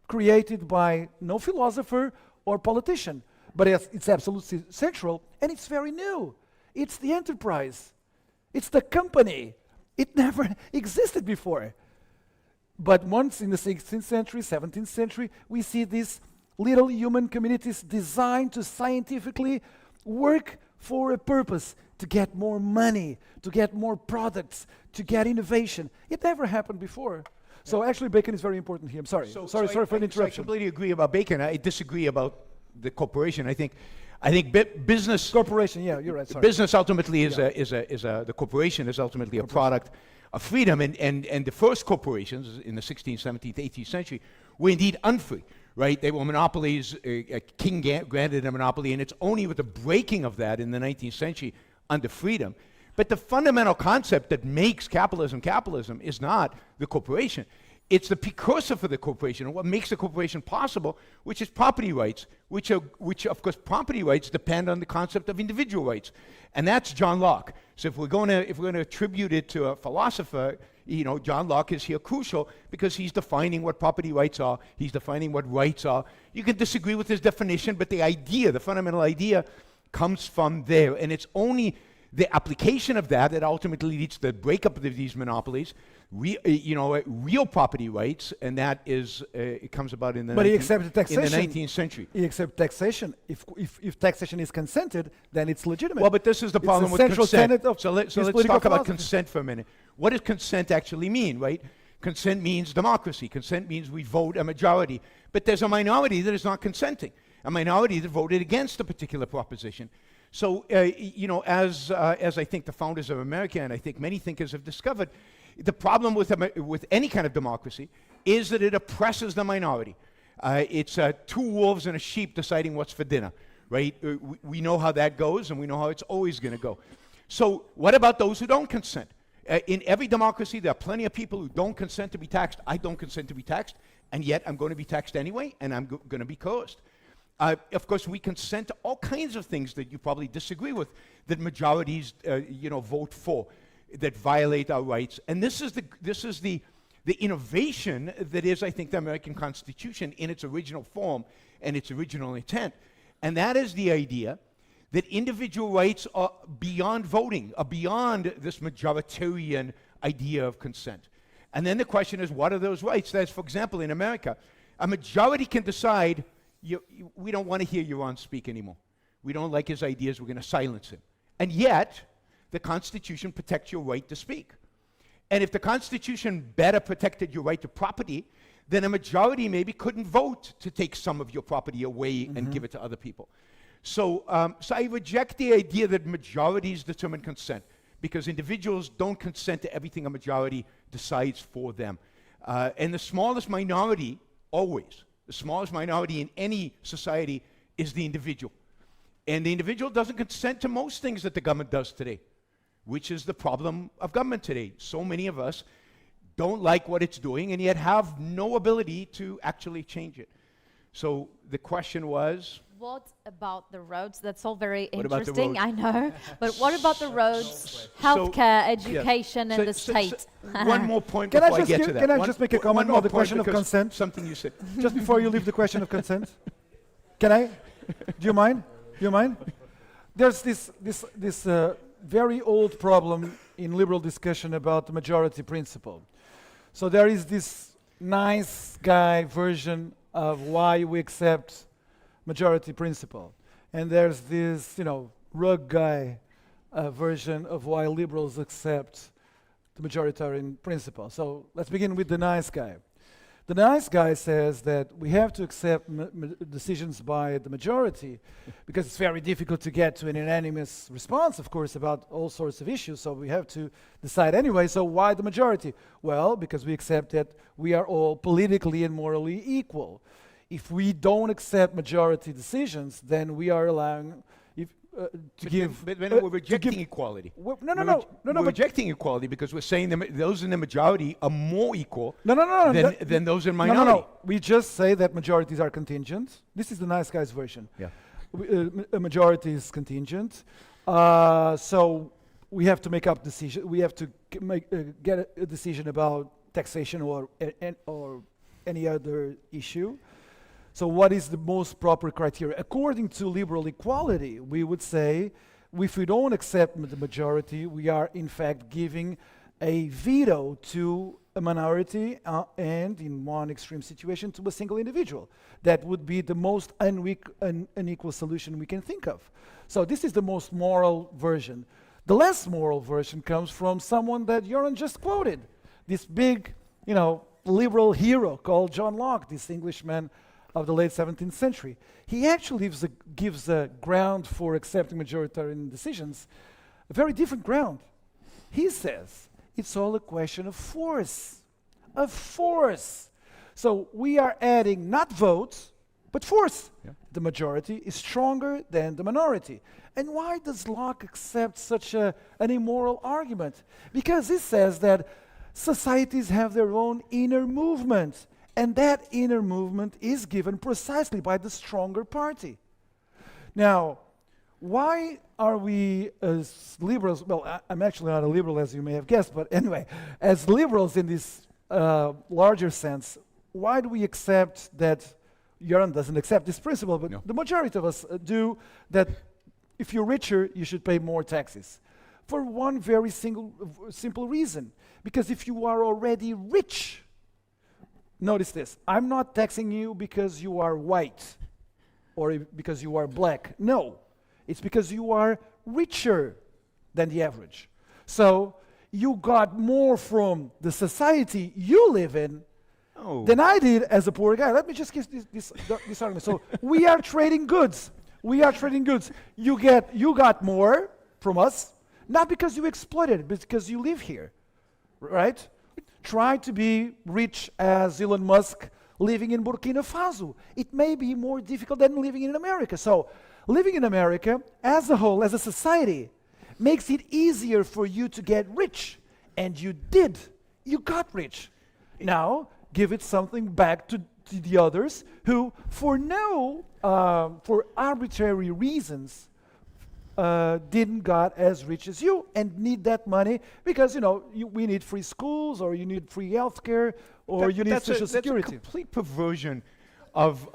created by no philosopher or politician, but it's absolutely central, and it's very new. It's the enterprise. It's the company. It never existed before. But once in the 16th century, 17th century, we see these little human communities designed to scientifically work for a purpose, to get more money, to get more products, to get innovation. It never happened before. So actually Bacon is very important here. I'm sorry. Sorry for the interruption. I completely agree about Bacon. I disagree about the corporation. I think business... Corporation, yeah, you're right, sorry. Business ultimately the corporation is ultimately a product of freedom, and the first corporations in the 16th, 17th, 18th century were indeed unfree, right? They were monopolies, a king granted a monopoly, and it's only with the breaking of that in the 19th century under freedom. But the fundamental concept that makes capitalism is not the corporation. It's the precursor for the corporation, and what makes the corporation possible, which is property rights, which of course property rights depend on the concept of individual rights, and that's John Locke. So if we're going to attribute it to a philosopher, John Locke is here crucial because he's defining what property rights are. He's defining what rights are. You can disagree with his definition, but the idea, the fundamental idea, comes from there, and it's only the application of that ultimately leads to the breakup of these monopolies, real property rights, and that is it comes about in the But he accepted taxation. In the 19th century. He accepted taxation. If taxation is consented, then it's legitimate. Well, but this is the problem with central consent. tenet of So let's his talk political about philosophy. consent for a minute. What does consent actually mean, right? Consent means democracy. Consent means we vote a majority. But there's a minority that is not consenting, a minority that voted against a particular proposition. So, as I think the founders of America, and I think many thinkers have discovered, the problem with any kind of democracy is that it oppresses the minority. It's two wolves and a sheep deciding what's for dinner, right? We know how that goes, and we know how it's always going to go. So what about those who don't consent? In every democracy, there are plenty of people who don't consent to be taxed. I don't consent to be taxed, and yet I'm going to be taxed anyway, and I'm going to be coerced. Of course, we consent to all kinds of things that you probably disagree with, that majorities, vote for, that violate our rights. And this is the innovation that is, I think, the American Constitution in its original form and its original intent. And that is the idea that individual rights are beyond voting, are beyond this majoritarian idea of consent. And then the question is, what are those rights? That's, for example, in America, a majority can decide, we don't want to hear Yaron speak anymore. We don't like his ideas, we're going to silence him. And yet, the Constitution protects your right to speak. And if the Constitution better protected your right to property, then a majority maybe couldn't vote to take some of your property away and give it to other people. So I reject the idea that majorities determine consent, because individuals don't consent to everything a majority decides for them. And the smallest minority, always, the smallest minority in any society is the individual. And the individual doesn't consent to most things that the government does today, which is the problem of government today. So many of us don't like what it's doing and yet have no ability to actually change it. So the question was, What about the roads? That's all very What about the interesting, roads? I know. But what about the roads, healthcare, education, and the state? One more point Can I before I just get give- to that. can I One- just make a one comment more on the point question of because consent? Something you said. Just before you leave the question of consent, can I? Do you mind? Do you mind? There's this very old problem in liberal discussion about the majority principle. So there is this nice guy version of why we accept majority principle, and there's this, rug guy version of why liberals accept the majoritarian principle. So let's begin with the nice guy. The nice guy says that we have to accept decisions by the majority because it's very difficult to get to an unanimous response, of course, about all sorts of issues, so we have to decide anyway. So why the majority? Well, because we accept that we are all politically and morally equal. If we don't accept majority decisions, then we are allowing to give... But we're rejecting equality. No, We're but rejecting equality because we're saying those in the majority are more equal no, than those in no, minority. We just say that majorities are contingent. This is the nice guy's version. Yeah. A majority is contingent. So we have to make up decision. We have to get a decision about taxation or any other issue. So what is the most proper criteria? According to liberal equality, we would say if we don't accept the majority, we are in fact giving a veto to a minority and, in one extreme situation, to a single individual. That would be the most unequal solution we can think of. So this is the most moral version. The less moral version comes from someone that Yaron just quoted, this big, liberal hero called John Locke, this Englishman of the late 17th century. He actually gives a ground for accepting majoritarian decisions, a very different ground. He says it's all a question of force. Of force. So we are adding not votes, but force. Yeah. The majority is stronger than the minority. And why does Locke accept such an immoral argument? Because he says that Societies have their own inner movement, and that inner movement is given precisely by the stronger party. Now, why are we as liberals, well, I'm actually not a liberal as you may have guessed, but anyway, as liberals in this larger sense, why do we accept that, Yaron doesn't accept this principle, but No. the majority of us do, that if you're richer, you should pay more taxes? For one very simple reason. Because if you are already rich, notice this, I'm not taxing you because you are white or because you are black. No, it's because you are richer than the average. So you got more from the society you live in than I did as a poor guy. Let me just give this argument. So we are trading goods. We are trading goods. You got more from us, not because you exploited it, but because you live here, right? Try to be rich as Elon Musk living in Burkina Faso. It may be more difficult than living in America. So living in America as a whole, as a society, makes it easier for you to get rich. And you did. You got rich. Now, give it something back to the others who, for arbitrary reasons, didn't got as rich as you and need that money because, we need free schools, or you need free healthcare, or you need social security. That's a complete perversion of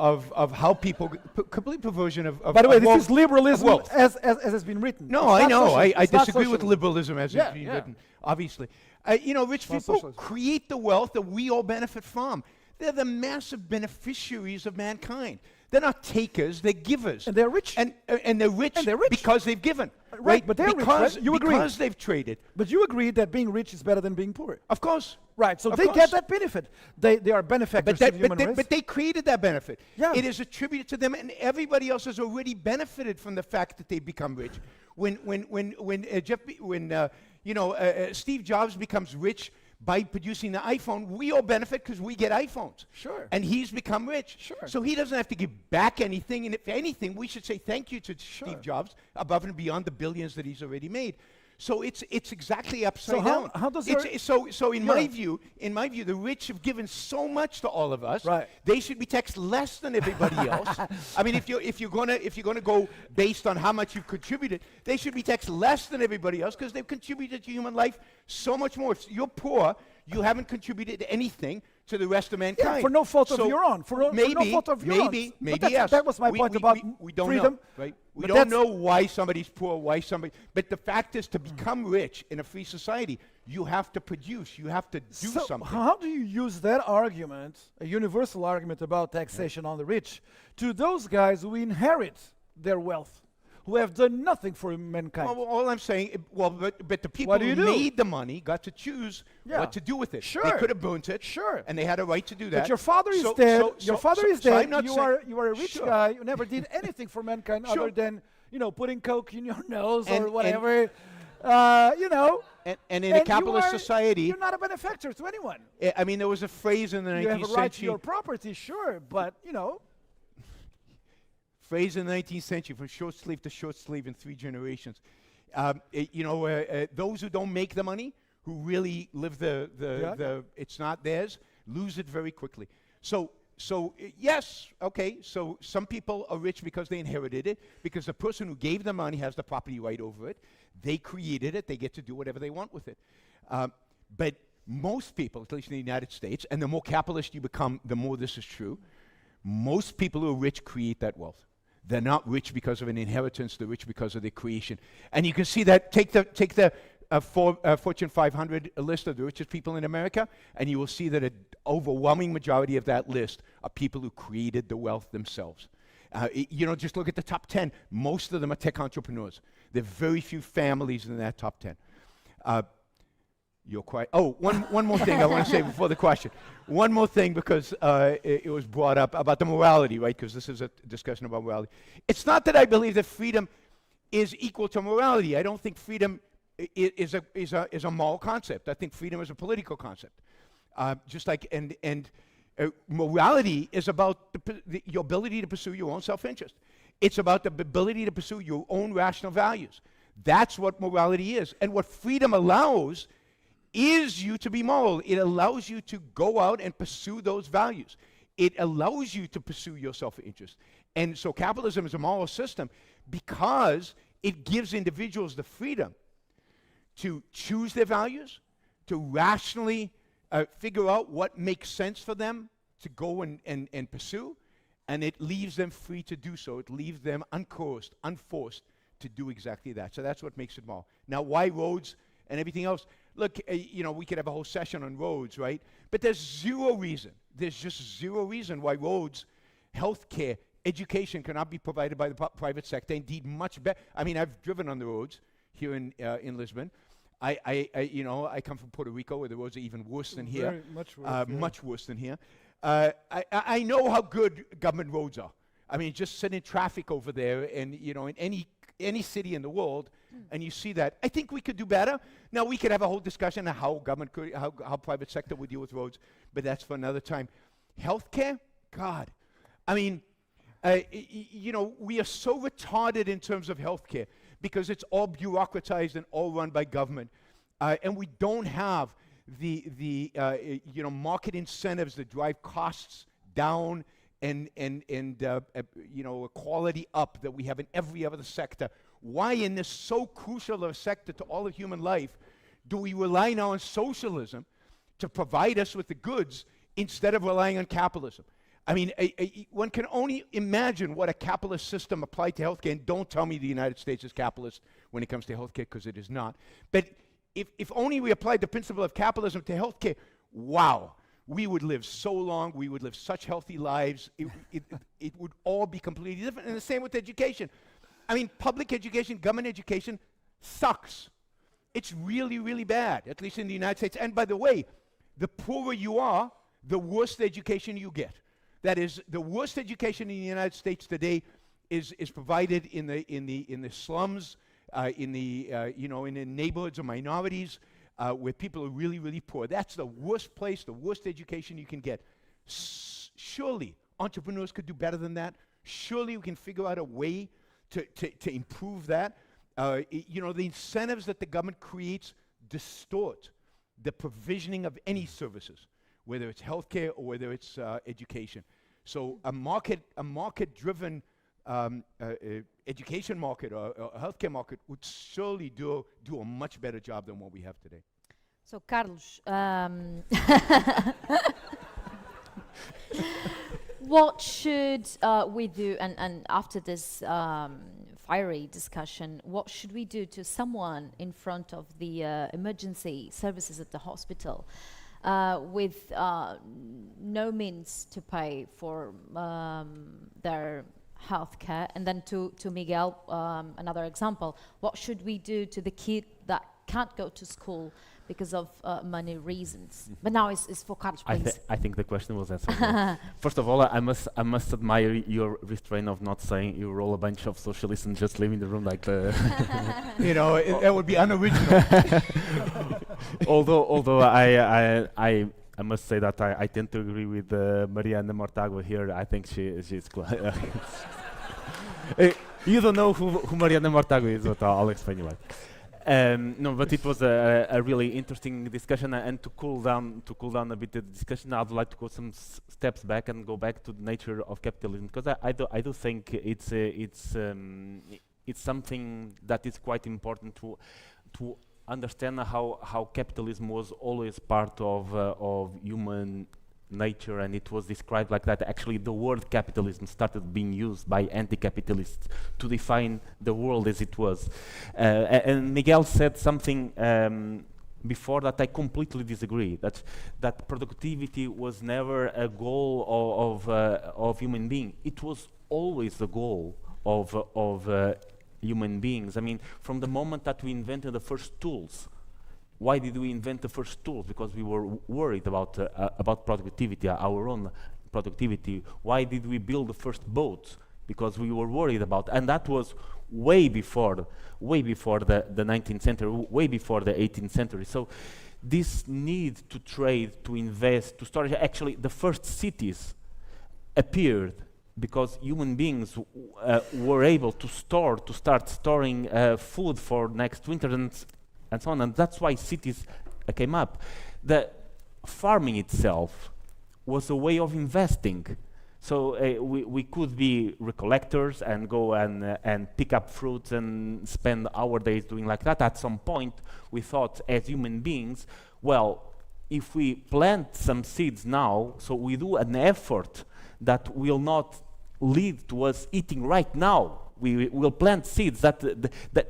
how people, complete perversion of By the way, of this wealth- is liberalism wealth. as has been written. No, It's I not know. socialism. I It's not disagree with socialism. liberalism as Yeah, it's being yeah. written, obviously. Rich not people socialism. create the wealth that we all benefit from. They're the massive beneficiaries of mankind. They're not takers, they're givers. And they're rich. And they're rich, And they're rich. because they've given. Right, but they're rich, because, right? You agree. Because they've traded. But you agree that being rich is better than being poor. Of course. Right, so Of they course. get that benefit. They are benefactors to the human race. But they created that benefit. Yeah. It is attributed to them, and everybody else has already benefited from the fact that they become rich. When Steve Jobs becomes rich by producing the iPhone, we all benefit because we get iPhones. Sure. And he's become rich. Sure. So he doesn't have to give back anything. And if anything, we should say thank you to Steve Jobs above and beyond the billions that he's already made. So it's exactly upside down. how does so in Yeah. my view, the rich have given so much to all of us. Right. They should be taxed less than everybody else. I mean, if you're gonna go based on how much you've contributed, they should be taxed less than everybody else because they've contributed to human life so much more. If you're poor, you haven't contributed anything to the rest of mankind. Yeah, for no fault of So your own. For no fault of your own. maybe, But yes. that was my point about we don't freedom. know, right? We But don't that's- know why somebody's poor, but the fact is, to become rich in a free society, you have to produce, you have to do So something. how do you use that argument, a universal argument about taxation on the rich, to those guys who inherit their wealth, who have done nothing for mankind? Well, all I'm saying, but the people What do you who do? made the money got to choose Yeah. what to do with it. Sure. They could have burnt it. Sure. And they had a right to do that. But your father is So- dead. so- Your so- father so- is so dead. I'm not You saying- are a rich Sure. guy. You never did anything for mankind Sure. other than putting coke in your nose or And- whatever. And in a and capitalist society, you're not a benefactor to anyone. I mean, there was a phrase in the You 19th have a right to century. your property, sure, but Phrase in the 19th century, from short sleeve to short sleeve in 3 generations. Those who don't make the money, who really live the it's not theirs, lose it very quickly. So yes, okay, so some people are rich because they inherited it, because the person who gave the money has the property right over it. They created it, they get to do whatever they want with it. But most people, at least in the United States, and the more capitalist you become, the more this is true, most people who are rich create that wealth. They're not rich because of an inheritance, they're rich because of their creation. And you can see that, take the Fortune 500 list of the richest people in America, and you will see that an overwhelming majority of that list are people who created the wealth themselves. Just look at the top 10. Most of them are tech entrepreneurs. There are very few families in that top 10. You're quite. Oh, one more thing I want to say before the question. One more thing, because it was brought up about the morality, right? Because this is a discussion about morality. It's not that I believe that freedom is equal to morality. I don't think freedom is a moral concept. I think freedom is a political concept. Morality is about your ability to pursue your own self-interest. It's about the ability to pursue your own rational values. That's what morality is. And what freedom allows is you to be moral. It allows you to go out and pursue those values. It allows you to pursue your self-interest. And so capitalism is a moral system because it gives individuals the freedom to choose their values, to rationally figure out what makes sense for them to go and pursue, and it leaves them free to do so. It leaves them uncoerced, unforced to do exactly that. So that's what makes it moral. Now, why roads and everything else? Look, we could have a whole session on roads, right? But there's zero reason. There's just zero reason why roads, healthcare, education cannot be provided by the private sector. Indeed, much better. I mean, I've driven on the roads here in Lisbon. I come from Puerto Rico, where the roads are even worse than here. Very much worse. Much worse than here. I know how good government roads are. I mean, just sit in traffic over there, and in any city in the world, and you see that. I think we could do better. Now, we could have a whole discussion on how government could, how private sector would deal with roads, but that's for another time. Healthcare, God, I mean, we are so retarded in terms of healthcare because it's all bureaucratized and all run by government, and we don't have the market incentives that drive costs down and quality up that we have in every other sector. Why in this so crucial a sector to all of human life do we rely now on socialism to provide us with the goods instead of relying on capitalism? I mean, one can only imagine what a capitalist system applied to healthcare, and don't tell me the United States is capitalist when it comes to healthcare, because it is not. But if only we applied the principle of capitalism to healthcare, wow, we would live so long, we would live such healthy lives, it would all be completely different. And the same with education. I mean, public education, government education sucks. It's really, really bad, at least in the United States. And by the way, the poorer you are, the worse the education you get. That is, the worst education in the United States today is provided in the slums, in the neighborhoods of minorities, where people are really, really poor. That's the worst place, the worst education you can get. Surely entrepreneurs could do better than that. Surely we can figure out a way to improve that. The incentives that the government creates distort the provisioning of any services, whether it's healthcare or whether it's education. So a market-driven education market or healthcare market would surely do a much better job than what we have today. So, Carlos, what should we do, and after this fiery discussion, what should we do to someone in front of the emergency services at the hospital with no means to pay for their health care? And then to Miguel, another example, what should we do to the kid that can't go to school because of money reasons? But now it's for Carlos, please. I think the question was answered. First of all, I must admire your restraint of not saying you're all a bunch of socialists and just leaving the room like the That would be unoriginal. although I must say that I tend to agree with Mariana Mortágua here. I think she's you don't know who Mariana Mortágua is, but I'll explain you why. No, but it was a really interesting discussion, and to cool down a bit the discussion, I'd like to go some steps back and go back to the nature of capitalism, because I do think it's something that is quite important to understand how capitalism was always part of human nature, and it was described like that. Actually, the word capitalism started being used by anti-capitalists to define the world as it was. And Miguel said something before that I completely disagree. That productivity was never a goal of human being. It was always the goal of human beings. I mean, from the moment that we invented the first tools. Why did we invent the first tools? Because we were worried about productivity, our own productivity. Why did we build the first boats? Because we were worried about, and that was way before the 19th century, way before the 18th century. So this need to trade, to invest, to storage, actually the first cities appeared because human beings were able to start storing food for next winter and so on, and that's why cities came up. The farming itself was a way of investing. So we could be recollectors and go and pick up fruits and spend our days doing like that. At some point, we thought as human beings, well, if we plant some seeds now, so we do an effort that will not lead to us eating right now. We will plant seeds that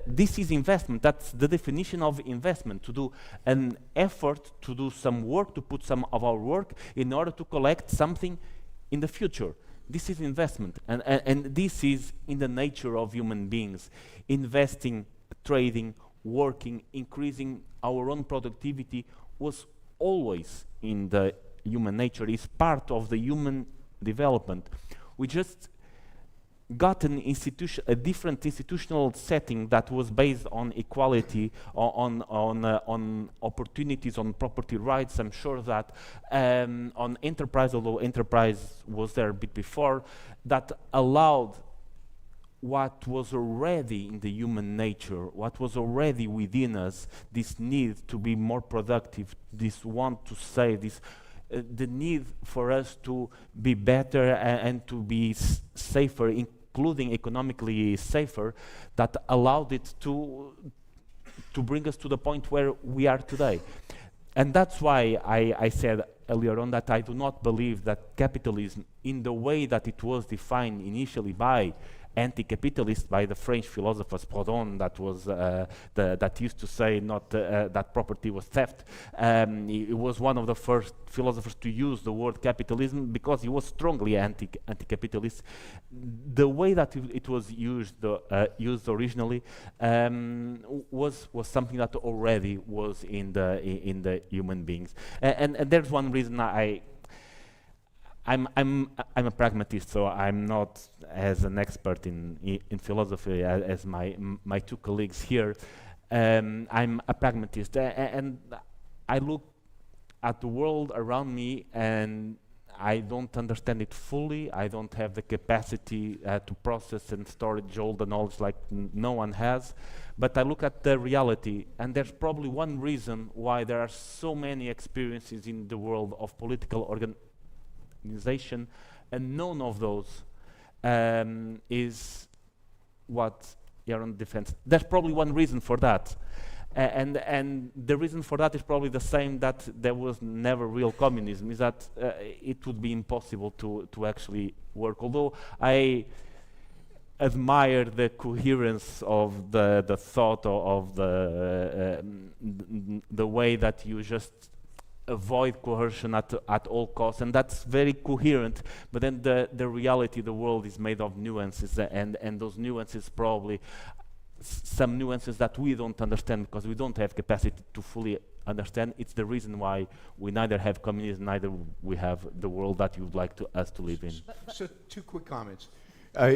this is investment. That's the definition of investment, to do an effort, to do some work, to put some of our work in order to collect something in the future. This is investment, and this is in the nature of human beings. Investing, trading, working, increasing our own productivity was always in the human nature, is part of the human development. We just got a different institutional setting that was based on equality, on opportunities, on property rights. I'm sure that on enterprise, although enterprise was there a bit before, that allowed what was already in the human nature, what was already within us, this need to be more productive, this want to save, this the need for us to be better and to be safer, including economically safer, that allowed it to bring us to the point where we are today. And that's why I said earlier on that I do not believe that capitalism, in the way that it was defined initially by anti-capitalist, by the French philosopher Proudhon, that was that used to say not that property was theft. He was one of the first philosophers to use the word capitalism because he was strongly anti-capitalist. The way that it was used originally was something that already was in the human beings. And there's one reason I'm a pragmatist, so I'm not as an expert in philosophy as my two colleagues here. I'm a pragmatist, and I look at the world around me, and I don't understand it fully. I don't have the capacity to process and storage all the knowledge like no one has. But I look at the reality, and there's probably one reason why there are so many experiences in the world of political organization, and none of those is what Yaron defends. There's probably one reason for that, and the reason for that is probably the same that there was never real communism, is that it would be impossible to actually work. Although I admire the coherence of the thought of the way that you just avoid coercion at all costs, and that's very coherent. But then the reality, the world is made of nuances, and those nuances probably some nuances that we don't understand because we don't have capacity to fully understand. It's the reason why we neither have communism, neither we have the world that you would like us to live in. So two quick comments.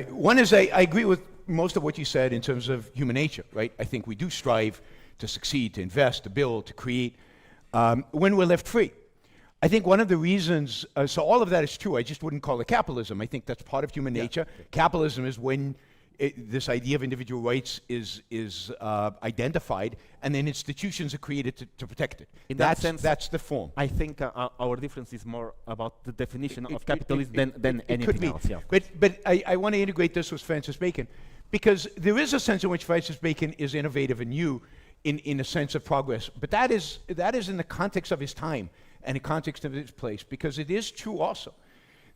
One is I agree with most of what you said in terms of human nature, right? I think we do strive to succeed, to invest, to build, to create, when we're left free. I think one of the reasons, so all of that is true, I just wouldn't call it capitalism. I think that's part of human nature. Capitalism is when this idea of individual rights is identified, and then institutions are created to protect it. In that sense, that's the form. I think our difference is more about the definition of capitalism than anything else. Yeah, but I want to integrate this with Francis Bacon, because there is a sense in which Francis Bacon is innovative and new in a sense of progress. But that is in the context of his time and in context of his place, because it is true also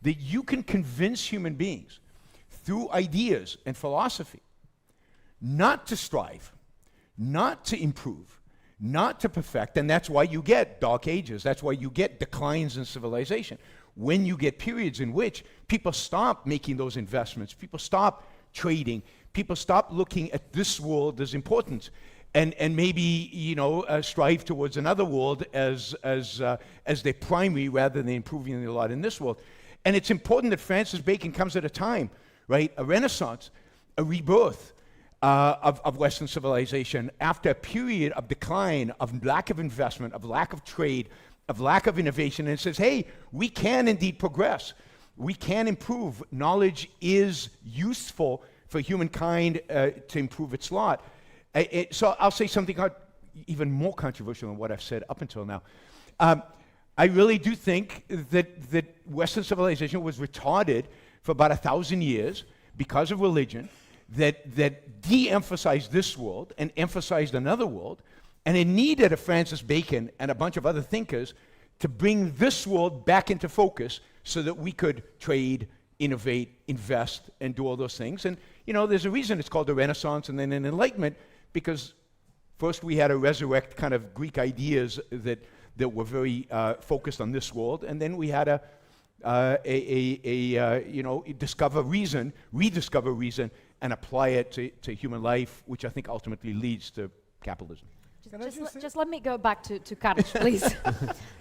that you can convince human beings through ideas and philosophy not to strive, not to improve, not to perfect, and that's why you get dark ages, that's why you get declines in civilization. When you get periods in which people stop making those investments, people stop trading, people stop looking at this world as important, and maybe strive towards another world as their primary rather than improving their lot in this world. And it's important that Francis Bacon comes at a time, right, a renaissance, a rebirth of Western civilization after a period of decline, of lack of investment, of lack of trade, of lack of innovation, and it says, hey, we can indeed progress. We can improve. Knowledge is useful for humankind to improve its lot. So I'll say something even more controversial than what I've said up until now. I really do think that Western civilization was retarded for about 1,000 years because of religion, that de-emphasized this world and emphasized another world, and it needed a Francis Bacon and a bunch of other thinkers to bring this world back into focus so that we could trade, innovate, invest, and do all those things. And there's a reason it's called the Renaissance and then an Enlightenment, because first we had to resurrect kind of Greek ideas that were very focused on this world, and then we had to discover reason, rediscover reason, and apply it to human life, which I think ultimately leads to capitalism. Just let me go back to Carlos, please.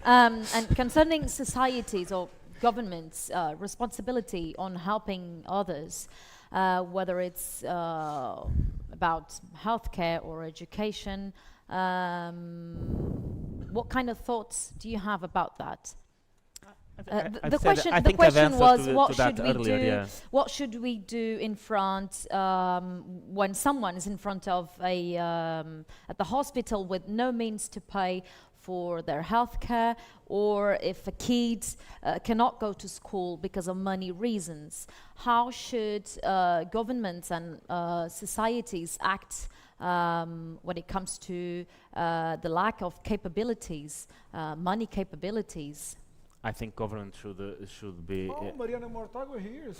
And concerning societies or governments' responsibility on helping others, whether it's about healthcare or education, what kind of thoughts do you have about that? The question was, what should we do? Yeah. What should we do in front when someone is in front of at the hospital with no means to pay for their health care, or if a kid cannot go to school because of money reasons? How should governments and societies act when it comes to the lack of capabilities, money capabilities? I think government should be. Oh, Mariana Morgado here.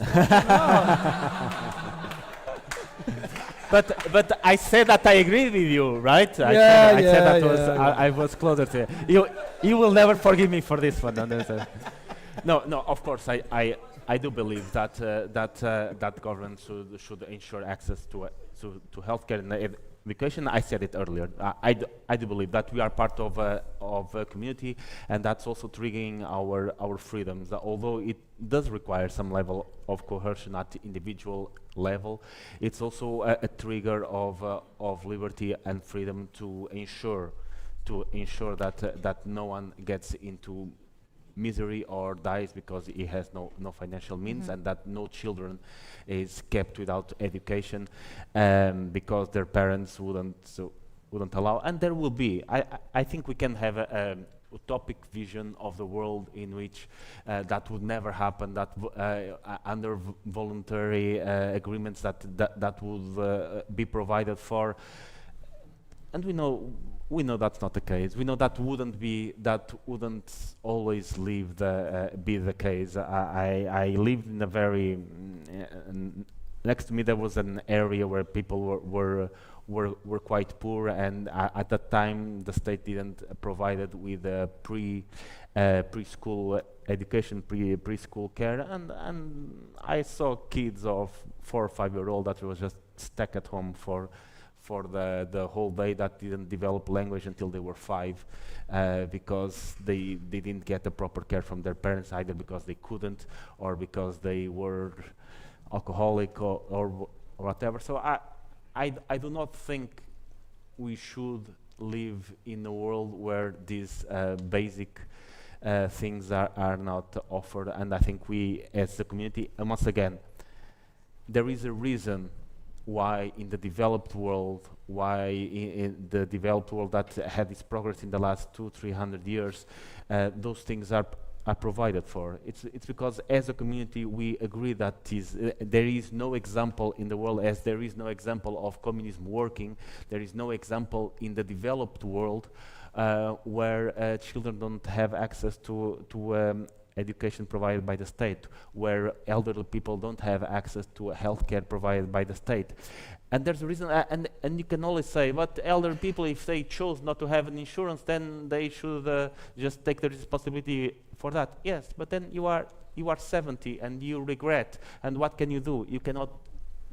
But I said that I agree with you, right? I said that I was closer to you. You will never forgive me for this one. No, of course I do believe that that government should ensure access to healthcare and education. I said it earlier. I do believe that we are part of a community, and that's also triggering our freedoms. Although it does require some level of coercion at the individual level, it's also a trigger of liberty and freedom to ensure that no one gets into misery or dies because he has no financial means, and that no children is kept without education because their parents wouldn't allow. And there will be. I think we can have a utopic vision of the world in which that would never happen. That under voluntary agreements that would be provided for. And we know that's not the case. We know that wouldn't always be the case. I lived in a very next to me there was an area where people were quite poor, and at that time the state didn't provide it with preschool education, preschool care, and I saw kids of 4 or 5 year old that was just stuck at home for the whole day, that didn't develop language until they were 5 because they didn't get the proper care from their parents, either because they couldn't or because they were alcoholic or whatever. So I do not think we should live in a world where these basic things are not offered. And I think we as a community, and once again, there is a reason why in the developed world, in the developed world that had this progress in the last 200-300 years, those things are provided for. It's because as a community we agree that there is no example in the world, as there is no example of communism working, there is no example in the developed world where children don't have access to education provided by the state, where elderly people don't have access to health care provided by the state. And there's a reason, and you can always say, but elderly people, if they chose not to have an insurance, then they should just take the responsibility for that. Yes, but then you are 70 and you regret, and what can you do? You cannot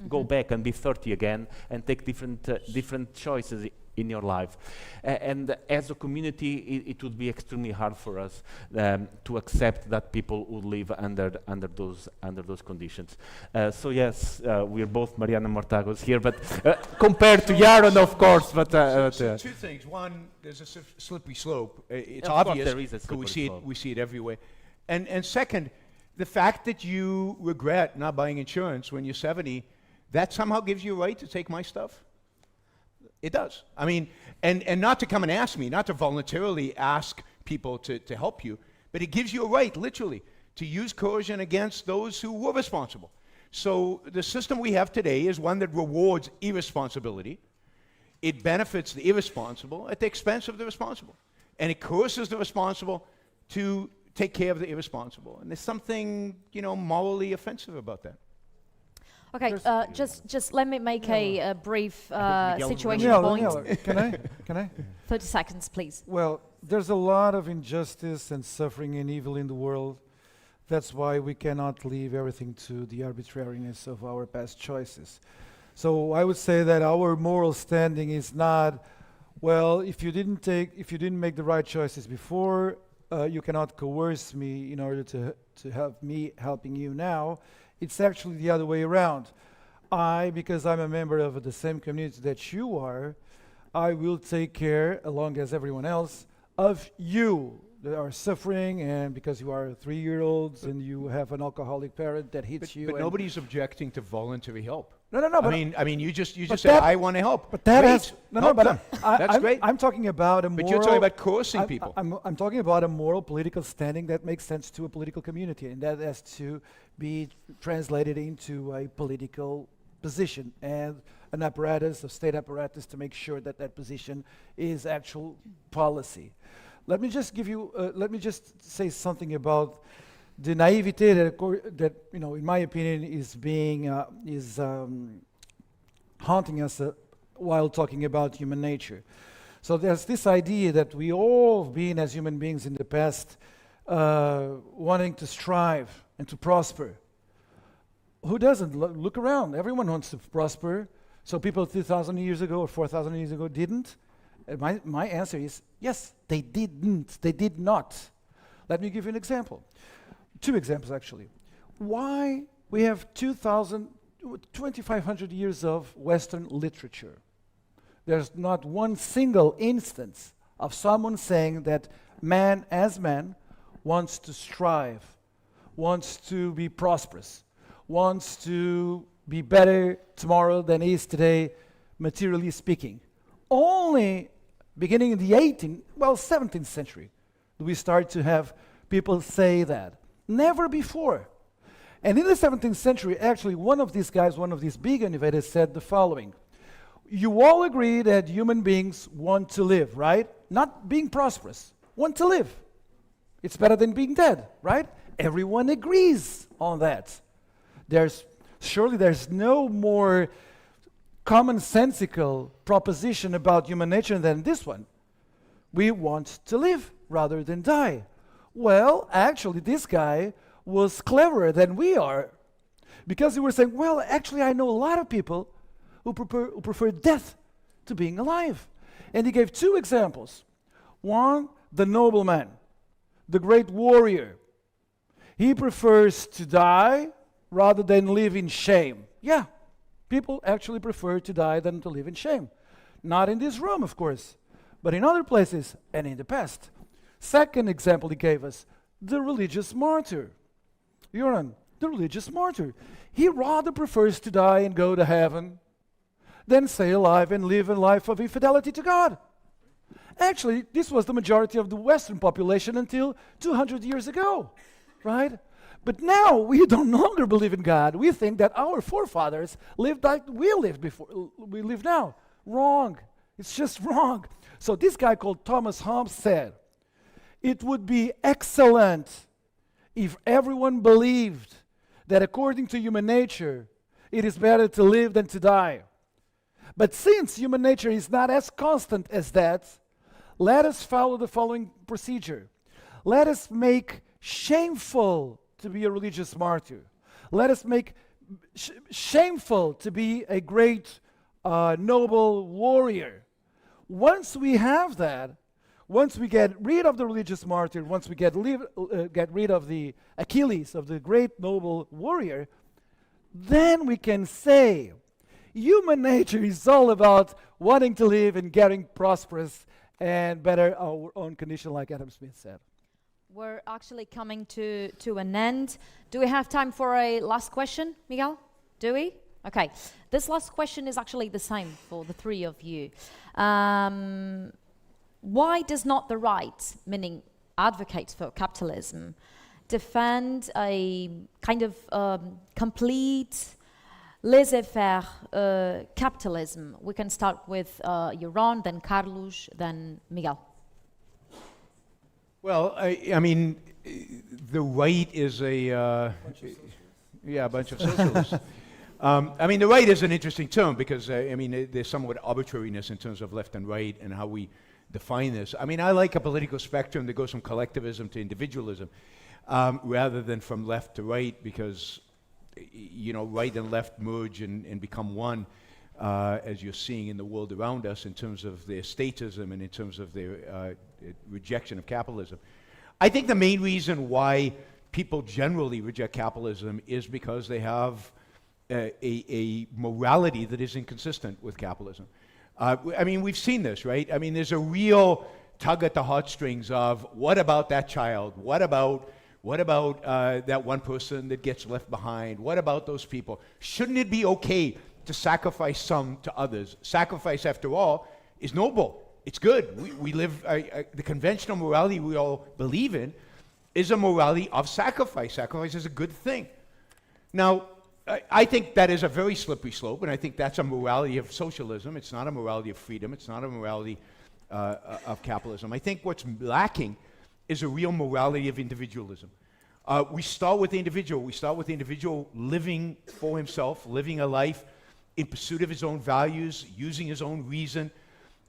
go back and be 30 again and take different choices in your life. And as a community, it would be extremely hard for us to accept that people would live under those conditions. So yes, we're both Mariana Mortagos here, but compared to Yaron, of course. But so two things. One, there's a slippery slope. It's obvious. There is a slippery slope. We see it everywhere. And second, the fact that you regret not buying insurance when you're 70, that somehow gives you a right to take my stuff? It does. I mean, and not to come and ask me, not to voluntarily ask people to help you, but it gives you a right, literally, to use coercion against those who were responsible. So the system we have today is one that rewards irresponsibility. It benefits the irresponsible at the expense of the responsible. And it coerces the responsible to take care of the irresponsible. And there's something, morally offensive about that. Okay, just let me make a brief situation Daniela, point. Daniela, can I? 30 seconds, please. Well, there's a lot of injustice and suffering and evil in the world. That's why we cannot leave everything to the arbitrariness of our past choices. So I would say that our moral standing is not, well, if you didn't make the right choices before, you cannot coerce me in order to help me helping you now. It's actually the other way around. Because I'm a member of the same community that you are, I will take care, along as everyone else, of you that are suffering, and because you are 3-year-olds and you have an alcoholic parent that hits you. But nobody's objecting to voluntary help. No. I mean, you just said I want to help. But that great. has no. But that's great. I'm talking about a moral. But you're talking about coercing people. I'm talking about a moral political standing that makes sense to a political community, and that has to be translated into a political position and an apparatus, a state apparatus, to make sure that that position is actual policy. Let me just say something about the naivete that in my opinion, is haunting us while talking about human nature. So there's this idea that we all have been, as human beings in the past, wanting to strive and to prosper. Who doesn't? Look around. Everyone wants to prosper. So people 2,000 years ago or 4,000 years ago didn't? My answer is yes, they didn't. They did not. Let me give you an example. 2 examples, actually. Why we have 2,500 years of Western literature. There's not one single instance of someone saying that man as man wants to strive, wants to be prosperous, wants to be better tomorrow than he is today, materially speaking. Only beginning in the 17th century do we start to have people say that. Never before. And in the 17th century, actually, one of these big innovators said the following: you all agree that human beings want to live, right? Not being prosperous, want to live. It's better than being dead, right? Everyone agrees on that. Surely there's no more commonsensical proposition about human nature than this one. We want to live rather than die. Well, actually, this guy was cleverer than we are, because he was saying, well, actually, I know a lot of people who prefer death to being alive. And he gave 2 examples. One, the nobleman, the great warrior. He prefers to die rather than live in shame. Yeah, people actually prefer to die than to live in shame. Not in this room, of course, but in other places and in the past. Second example he gave us, the religious martyr. Yaron, the religious martyr. He rather prefers to die and go to heaven than stay alive and live a life of infidelity to God. Actually, this was the majority of the Western population until 200 years ago, right? But now we don't longer believe in God. We think that our forefathers lived like we lived before we live now. Wrong. It's just wrong. So this guy called Thomas Hobbes said, it would be excellent if everyone believed that according to human nature, it is better to live than to die. But since human nature is not as constant as that, let us follow the following procedure. Let us make shameful to be a religious martyr. Let us make shameful to be a great noble warrior. Once we have that, once we get rid of the religious martyr, once we get rid of the Achilles, of the great noble warrior, then we can say human nature is all about wanting to live and getting prosperous and better our own condition, like Adam Smith said. We're actually coming to an end. Do we have time for a last question, Miguel? Do we? Okay, this last question is actually the same for the three of you. Why does not the right, meaning advocates for capitalism, defend a kind of complete laissez-faire capitalism? We can start with Yaron, then Carlos, then Miguel. Well, I mean, the right is a bunch of socialists. I mean, the right is an interesting term because I mean, there's somewhat arbitrariness in terms of left and right and how we define this. I mean, I like a political spectrum that goes from collectivism to individualism, rather than from left to right, because you know, right and left merge and become one, as you're seeing in the world around us in terms of their statism and in terms of their rejection of capitalism. I think the main reason why people generally reject capitalism is because they have a morality that is inconsistent with capitalism. I mean, we've seen this, right? I mean, there's a real tug at the heartstrings of what about that child? What about that one person that gets left behind? What about those people? Shouldn't it be okay to sacrifice some to others? Sacrifice, after all, is noble. It's good. We live, the conventional morality we all believe in is a morality of sacrifice. Sacrifice is a good thing. Now, I think that is a very slippery slope, and I think that's a morality of socialism. It's not a morality of freedom. It's not a morality of capitalism. I think what's lacking is a real morality of individualism. We start with the individual. We start with the individual living for himself, living a life in pursuit of his own values, using his own reason.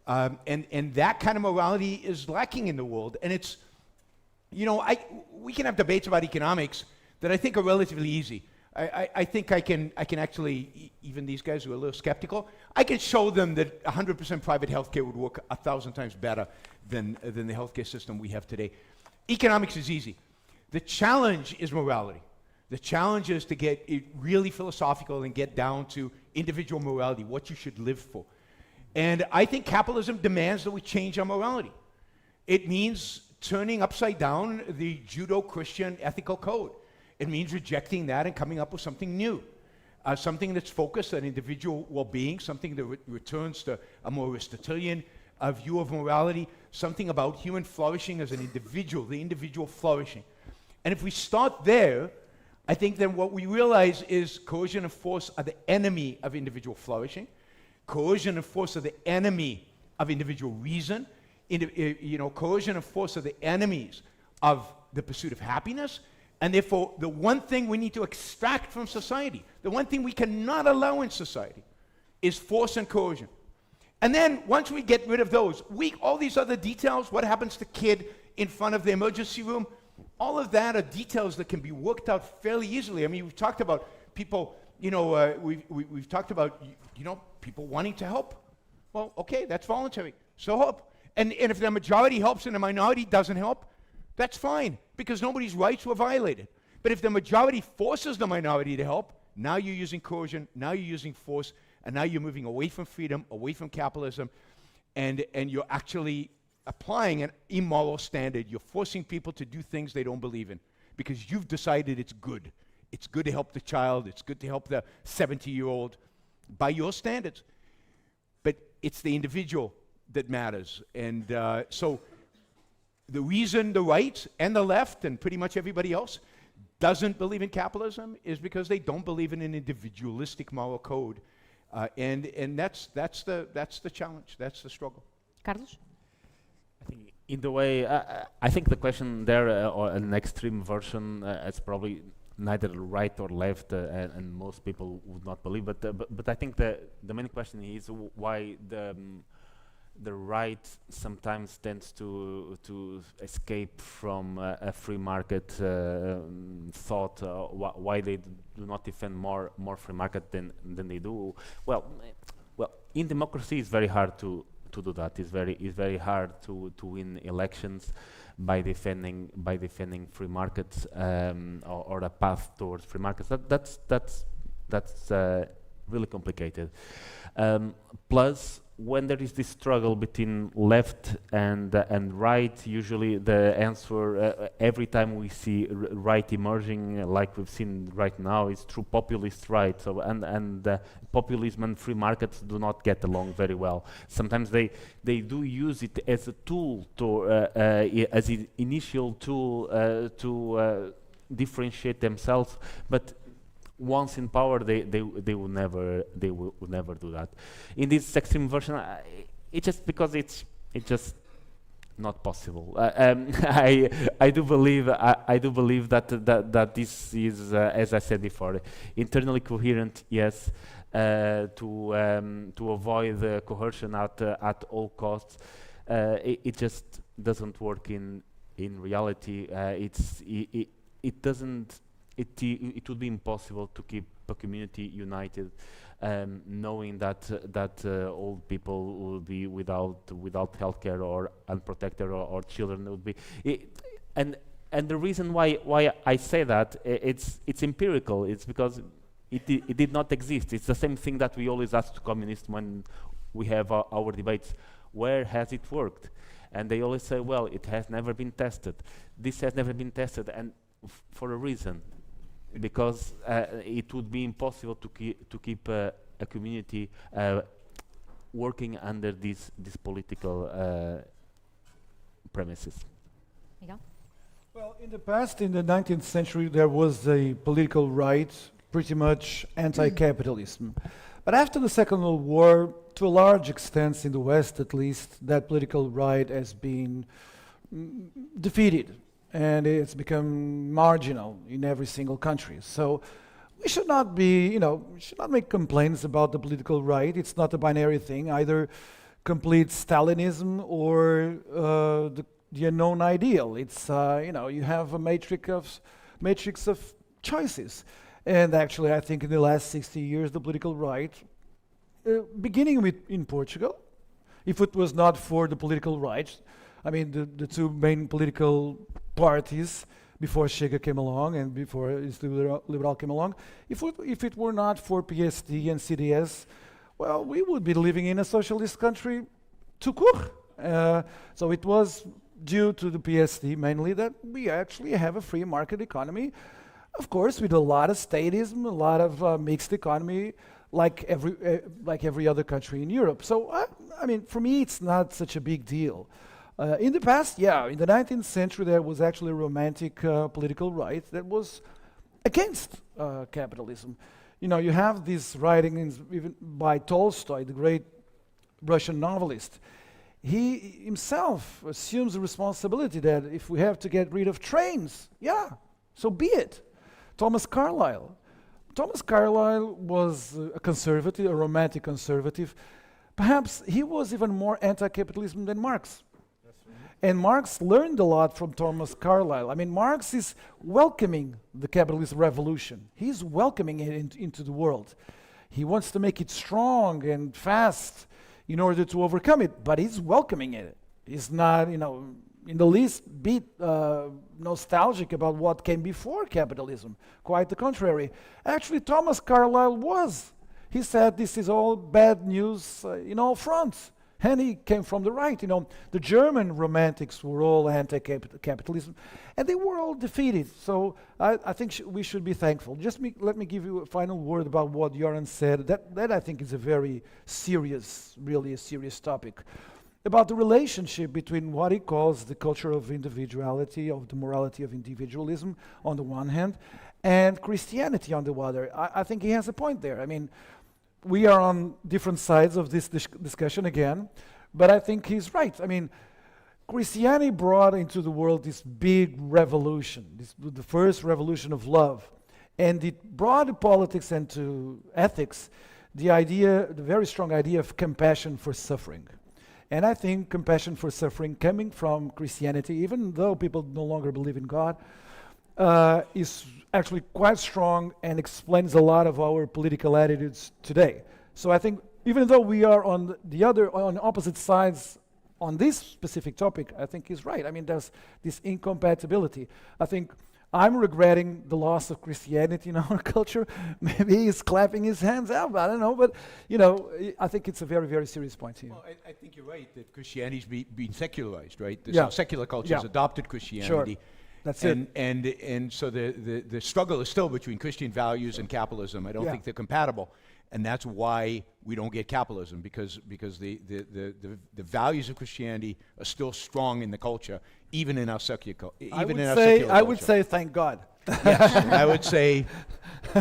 And that kind of morality is lacking in the world. And it's, you know, we can have debates about economics that I think are relatively easy. I think I can actually, even these guys who are a little skeptical, I can show them that 100% private healthcare would work 1,000 times better than the healthcare system we have today. Economics is easy. The challenge is morality. The challenge is to get it really philosophical and get down to individual morality, what you should live for. And I think capitalism demands that we change our morality. It means turning upside down the Judeo-Christian ethical code. It means rejecting that and coming up with something new, something that's focused on individual well-being, something that returns to a more Aristotelian view of morality, something about human flourishing as an individual, the individual flourishing. And if we start there, I think then what we realize is coercion and force are the enemy of individual flourishing. Coercion and force are the enemy of individual reason. Coercion and force are the enemies of the pursuit of happiness. And therefore, the one thing we need to extract from society, the one thing we cannot allow in society, is force and coercion. And then, once we get rid of those, all these other details, what happens to kid in front of the emergency room, all of that are details that can be worked out fairly easily. I mean, we've talked about people, we've talked about, people wanting to help. Well, okay, that's voluntary. So help. And if the majority helps and the minority doesn't help, that's fine, because nobody's rights were violated. But if the majority forces the minority to help, now you're using coercion, now you're using force, and now you're moving away from freedom, away from capitalism, and you're actually applying an immoral standard. You're forcing people to do things they don't believe in, because you've decided it's good. It's good to help the child, it's good to help the 70-year-old, by your standards. But it's the individual that matters. And so the reason the right and the left and pretty much everybody else doesn't believe in capitalism is because they don't believe in an individualistic moral code, and that's the challenge. That's the struggle. Carlos? I think in the way, I think the question there, or an extreme version, it's probably neither right or left, and most people would not believe. But I think the main question is why the right sometimes tends to escape from a free market thought. Why they do not defend more free market than they do? Well, in democracy, it's very hard to do that. It's very hard to win elections by defending free markets or a path towards free markets. That's really complicated. Plus, when there is this struggle between left and right, usually the answer every time we see right emerging, like we've seen right now, is through populist right. So and populism and free markets do not get along very well. Sometimes they do use it as a tool to as an initial tool to differentiate themselves, but once in power, they will never do that. In this extreme version, it's just because it's just not possible. I do believe that this is, as I said before, internally coherent. Yes, to avoid coercion at all costs. It just doesn't work in reality. It doesn't. It would be impossible to keep a community united, knowing that old people will be without healthcare or unprotected, or children would be. And the reason why I say that, it's empirical. It's because it did not exist. It's the same thing that we always ask to communists when we have our debates. Where has it worked? And they always say, well, it has never been tested. This has never been tested, and for a reason. Because it would be impossible to keep a community working under these political premises. Miguel? Well, in the past, in the 19th century, there was a political right, pretty much anti-capitalism. But after the Second World War, to a large extent, in the West at least, that political right has been defeated. And it's become marginal in every single country. So we should not be, we should not make complaints about the political right. It's not a binary thing, either complete Stalinism or the unknown ideal. It's, you have a matrix of choices. And actually, I think in the last 60 years, the political right, beginning with in Portugal, if it was not for the political right, I mean, the two main political parties before Chega came along and before Liberal came along, if it were not for PSD and CDS, well, we would be living in a socialist country tout court. So it was due to the PSD mainly that we actually have a free market economy, of course, with a lot of statism, a lot of mixed economy, like every other country in Europe. So, I mean, for me, it's not such a big deal. In the past, in the 19th century, there was actually a romantic political right that was against capitalism. You have these writings even by Tolstoy, the great Russian novelist. He himself assumes the responsibility that if we have to get rid of trains, so be it. Thomas Carlyle was a conservative, a romantic conservative. Perhaps he was even more anti-capitalism than Marx. And Marx learned a lot from Thomas Carlyle. I mean, Marx is welcoming the capitalist revolution. He's welcoming it into the world. He wants to make it strong and fast in order to overcome it, but he's welcoming it. He's not, in the least bit nostalgic about what came before capitalism. Quite the contrary. Actually, Thomas Carlyle was. He said this is all bad news in all fronts. And he came from the right. The German romantics were all anti-capitalism, and they were all defeated. So I think we should be thankful. Let me give you a final word about what Yaron said. That I think is a very serious, really a serious topic, about the relationship between what he calls the culture of individuality, of the morality of individualism on the one hand, and Christianity on the other. I think he has a point there. I mean, we are on different sides of this discussion again, but I think he's right. I mean, Christianity brought into the world this big revolution, the first revolution of love, and it brought to politics and to ethics the very strong idea of compassion for suffering. And I think compassion for suffering coming from Christianity, even though people no longer believe in God, is actually quite strong and explains a lot of our political attitudes today. So I think even though we are on opposite sides on this specific topic, I think he's right. I mean, there's this incompatibility. I think I'm regretting the loss of Christianity in our culture. Maybe he's clapping his hands out, I don't know, but I think it's a very, very serious point here. Well, I think you're right that Christianity's being secularized, right? Yeah. Secular culture has adopted Christianity. Sure. That's it. And so the struggle is still between Christian values and capitalism. I don't think they're compatible. And that's why we don't get capitalism, because the values of Christianity are still strong in the culture, even in our secular culture. I would say thank God. Yes, I would say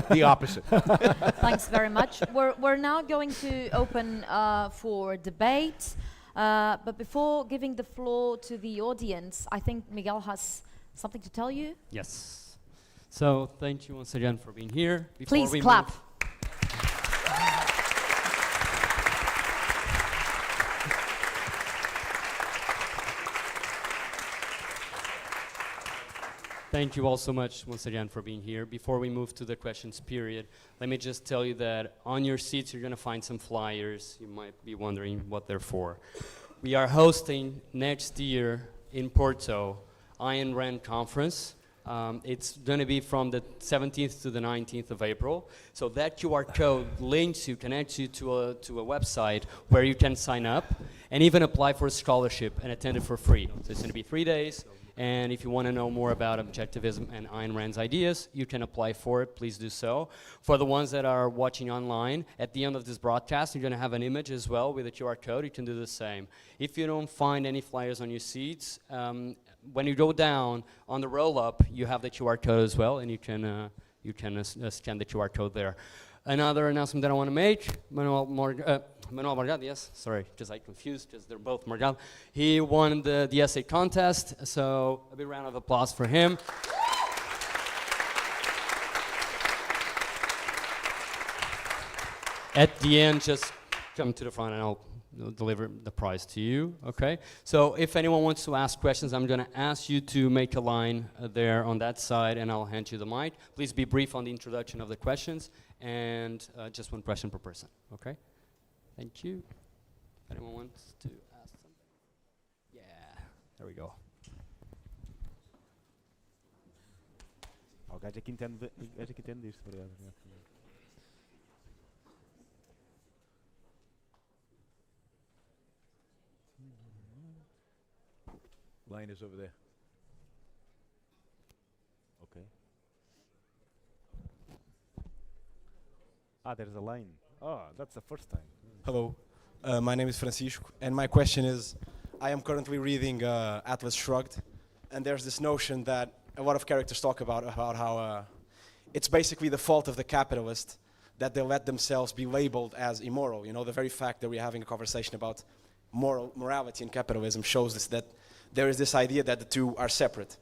the opposite. Thanks very much. We're now going to open for debate. But before giving the floor to the audience, I think Miguel has something to tell you. Yes. So thank you once again for being here. Before Please we clap. move- Thank you all so much once again for being here. Before we move to the questions period, let me just tell you that on your seats you're going to find some flyers. You might be wondering what they're for. We are hosting next year in Porto Ayn Rand conference. It's going to be from the 17th to the 19th of April. So that QR code links you, connects you to a website where you can sign up and even apply for a scholarship and attend it for free. So it's going to be 3 days. And if you want to know more about Objectivism and Ayn Rand's ideas, you can apply for it. Please do so. For the ones that are watching online, at the end of this broadcast, you're going to have an image as well with a QR code. You can do the same. If you don't find any flyers on your seats, when you go down on the roll-up, you have the QR code as well, and you can scan the QR code there. Another announcement that I want to make, Miguel Morgado, yes, sorry, because I confused, because they're both Morgado. He won the essay contest, so a big round of applause for him. At the end, just come to the front and I'll deliver the prize to you, okay? So if anyone wants to ask questions, I'm going to ask you to make a line there on that side, and I'll hand you the mic. Please be brief on the introduction of the questions, and just one question per person, okay? Thank you. If anyone wants to ask something? Yeah, there we go. O gajo aqui entende disto, obrigado. Line is over there. Okay. Ah, there's a line. Oh, that's the first time. Hello, my name is Francisco, and my question is, I am currently reading Atlas Shrugged, and there's this notion that a lot of characters talk about how it's basically the fault of the capitalist that they let themselves be labeled as immoral. You know, the very fact that we're having a conversation about morality and capitalism shows us that there is this idea that the two are separate.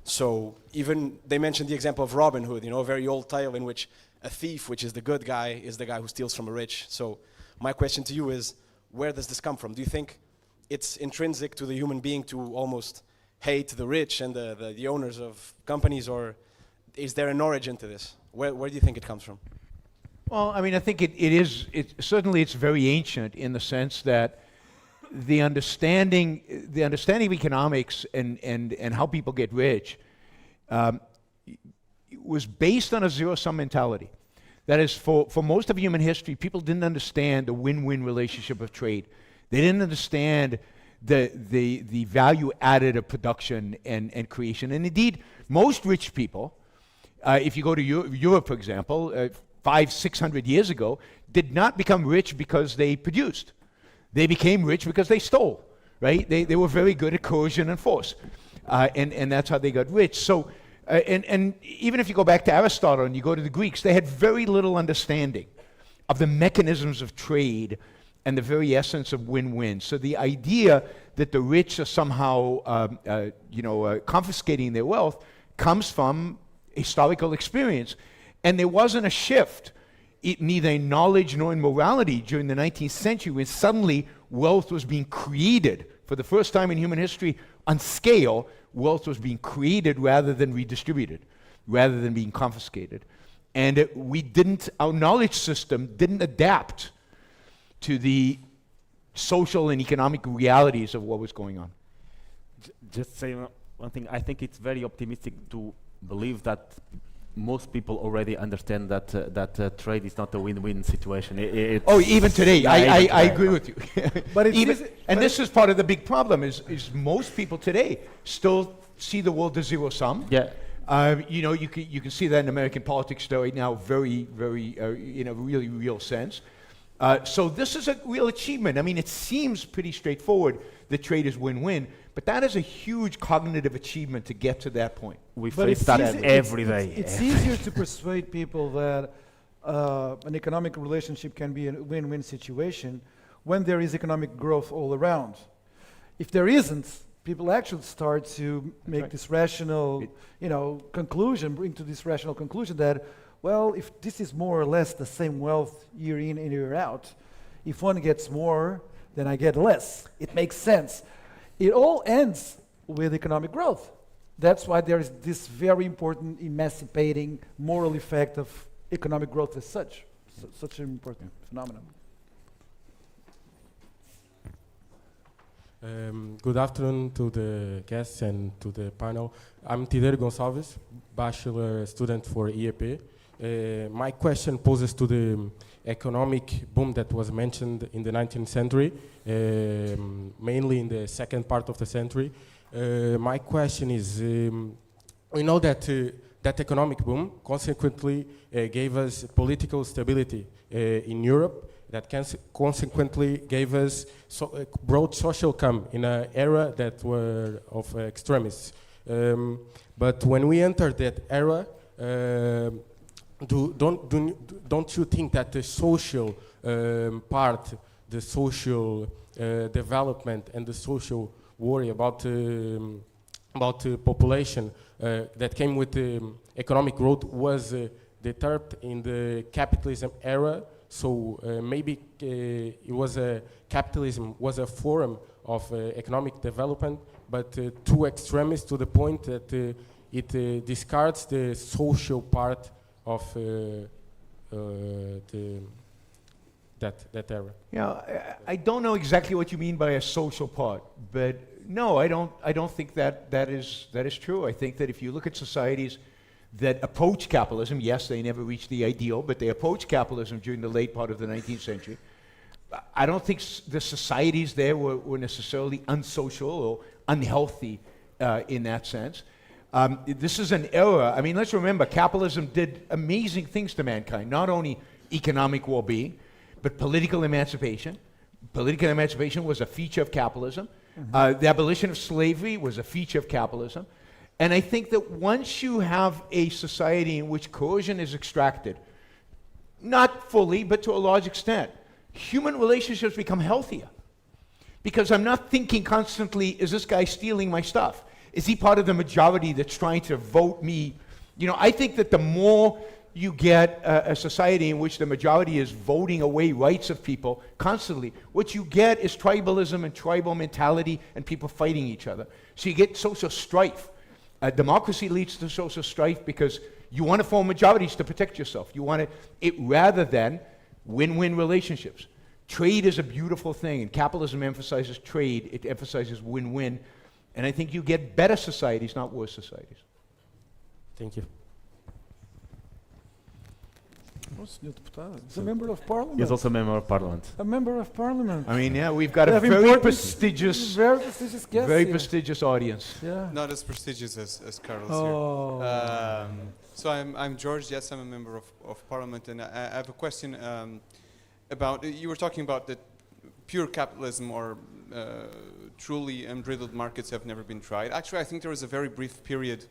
So even they mentioned the example of Robin Hood, you know, a very old tale in which a thief, which is the good guy, is the guy who steals from a rich. So my question to you is, where does this come from? Do you think it's intrinsic to the human being to almost hate the rich and the owners of companies, or is there an origin to this? Where do you think it comes from? Well, I mean, I think certainly it's very ancient in the sense that the understanding of economics and how people get rich was based on a zero-sum mentality. That is, for most of human history, people didn't understand the win-win relationship of trade. They didn't understand the value added of production and creation. And indeed, most rich people, if you go to Europe, for example, 500-600 years ago, did not become rich because they produced. They became rich because they stole, right? They were very good at coercion and force, and that's how they got rich. So, and even if you go back to Aristotle and you go to the Greeks, they had very little understanding of the mechanisms of trade and the very essence of win-win. So the idea that the rich are somehow, confiscating their wealth comes from historical experience, and there wasn't a shift. Neither in knowledge nor in morality during the 19th century, when suddenly wealth was being created for the first time in human history on scale. Wealth was being created rather than redistributed, rather than being confiscated. And our knowledge system didn't adapt to the social and economic realities of what was going on. Just say one thing. I think it's very optimistic to believe that most people already understand that trade is not a win-win situation. Oh, even today, Yeah, I even today. agree with you. But it's Even, easy- and but this is part of the big problem is most people today still see the world as zero sum. Yeah. You know, you can see that in American politics right now, very, very, in a really real sense. So this is a real achievement. I mean, it seems pretty straightforward that trade is win-win, but that is a huge cognitive achievement to get to that point. We But face it's that easy- every it's- day. It's easier to persuade people that an economic relationship can be a win-win situation when there is economic growth all around. If there isn't, people actually start to make right. this rational, conclusion, bring to this rational conclusion that, well, if this is more or less the same wealth year in and year out, if one gets more, then I get less. It makes sense. It all ends with economic growth. That's why there is this very important emancipating moral effect of economic growth as such. Such an important phenomenon. Good afternoon to the guests and to the panel. I'm Tideiro Gonçalves, bachelor student for EAP. My question poses to the economic boom that was mentioned in the 19th century, mainly in the second part of the century. My question is, we know that that economic boom consequently gave us political stability in Europe, that consequently gave us broad social come in an era that were of extremists. But when we entered that era, don't you think that the social part, the social development and the social worry about the population that came with the economic growth was deterred in the capitalism era? So maybe it was capitalism was a form of economic development, but too extremist to the point that it discards the social part of that era. Yeah, I don't know exactly what you mean by a social part, but no, I don't think that is true. I think that if you look at societies that approach capitalism, yes, they never reach the ideal, but they approach capitalism during the late part of the 19th century. I don't think the societies there were necessarily unsocial or unhealthy in that sense. This is an era, I mean, let's remember, capitalism did amazing things to mankind, not only economic well-being, but political emancipation. Political emancipation was a feature of capitalism. The abolition of slavery was a feature of capitalism. And I think that once you have a society in which coercion is extracted, not fully, but to a large extent, human relationships become healthier. Because I'm not thinking constantly, is this guy stealing my stuff? Is he part of the majority that's trying to vote me? You know, I think that the more you get a society in which the majority is voting away rights of people constantly, what you get is tribalism and tribal mentality and people fighting each other. So you get social strife. Democracy leads to social strife because you want to form majorities to protect yourself. You want it rather than win-win relationships. Trade is a beautiful thing, and capitalism emphasizes trade. It emphasizes win-win. And I think you get better societies, not worse societies. Thank you. He's a member of parliament. He's also a member of parliament. A member of parliament. I mean, yeah, we've got a Have very important- prestigious, Very prestigious guest very here. prestigious audience. Yeah. Not as prestigious as Carlos Oh. here. So I'm George. Yes, I'm a member of parliament, and I have a question about. You were talking about that pure capitalism or truly unbridled markets have never been tried. Actually, I think there was a very brief period,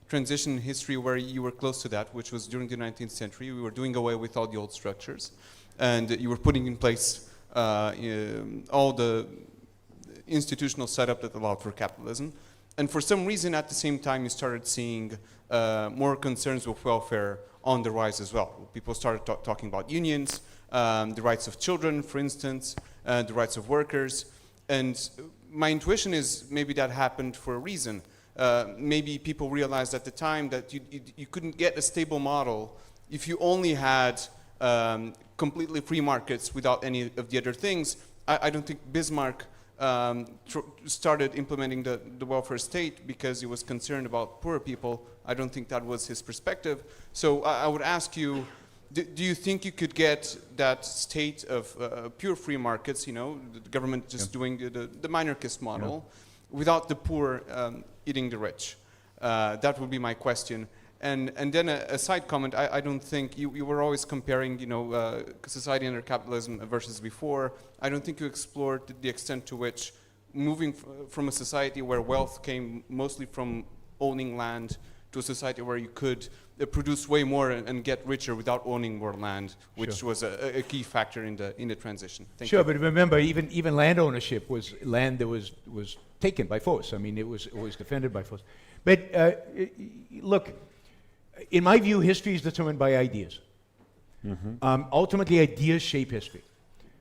transition in history, where you were close to that, which was during the 19th century. We were doing away with all the old structures, and you were putting in place all the institutional setup that allowed for capitalism. And for some reason, at the same time, you started seeing more concerns with welfare on the rise as well. People started talking about unions, the rights of children, for instance, the rights of workers. And my intuition is maybe that happened for a reason. Maybe people realized at the time that you couldn't get a stable model if you only had completely free markets without any of the other things. I don't think Bismarck started implementing the welfare state because he was concerned about poor people. I don't think that was his perspective. So I would ask you, do you think you could get that state of pure free markets, the government just doing the minarchist model, without the poor eating the rich? That would be my question. And then a side comment, I don't think, you were always comparing, society under capitalism versus before. I don't think you explored the extent to which moving from a society where wealth came mostly from owning land to a society where you could produce way more and get richer without owning more land, which was a key factor in the transition. Thank you. But remember, even land ownership was land that was taken by force. I mean, it was defended by force. But look, in my view, history is determined by ideas. Ultimately, ideas shape history.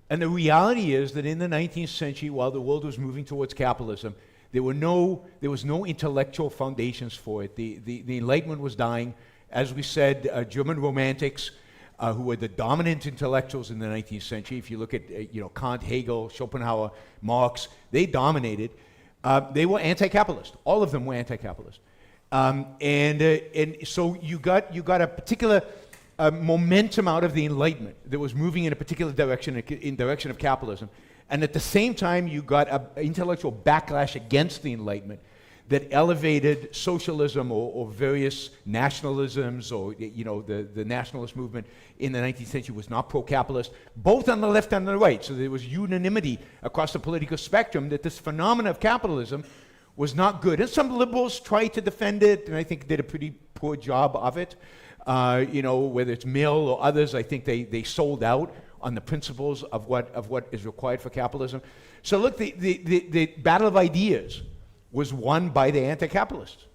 And the reality is that in the 19th century, while the world was moving towards capitalism, there was no intellectual foundations for it. The Enlightenment was dying. As we said, German Romantics, who were the dominant intellectuals in the 19th century, if you look at Kant, Hegel, Schopenhauer, Marx, they dominated. They were anti-capitalist. All of them were anti-capitalist. And so you got a particular momentum out of the Enlightenment that was moving in a particular direction, in direction of capitalism. And at the same time, you got an intellectual backlash against the Enlightenment that elevated socialism or various nationalisms, or the nationalist movement in the 19th century was not pro-capitalist, both on the left and on the right. So there was unanimity across the political spectrum that this phenomenon of capitalism was not good. And some liberals tried to defend it, and I think did a pretty poor job of it. Whether it's Mill or others, I think they sold out on the principles of what is required for capitalism. So look, the battle of ideas was won by the anti-capitalists.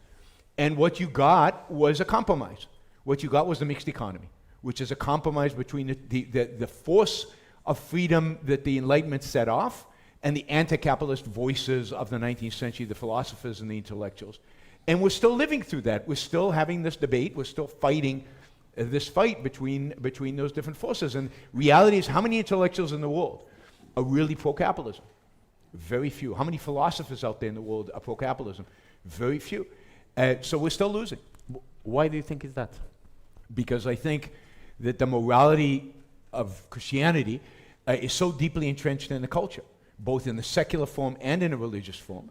And what you got was a compromise. What you got was the mixed economy, which is a compromise between the force of freedom that the Enlightenment set off and the anti-capitalist voices of the 19th century, the philosophers and the intellectuals. And we're still living through that. We're still having this debate. We're still fighting this fight between those different forces. And reality is, how many intellectuals in the world are really pro-capitalism? Very few. How many philosophers out there in the world are pro-capitalism? Very few. So we're still losing. Why do you think is that? Because I think that the morality of Christianity is so deeply entrenched in the culture, both in the secular form and in a religious form,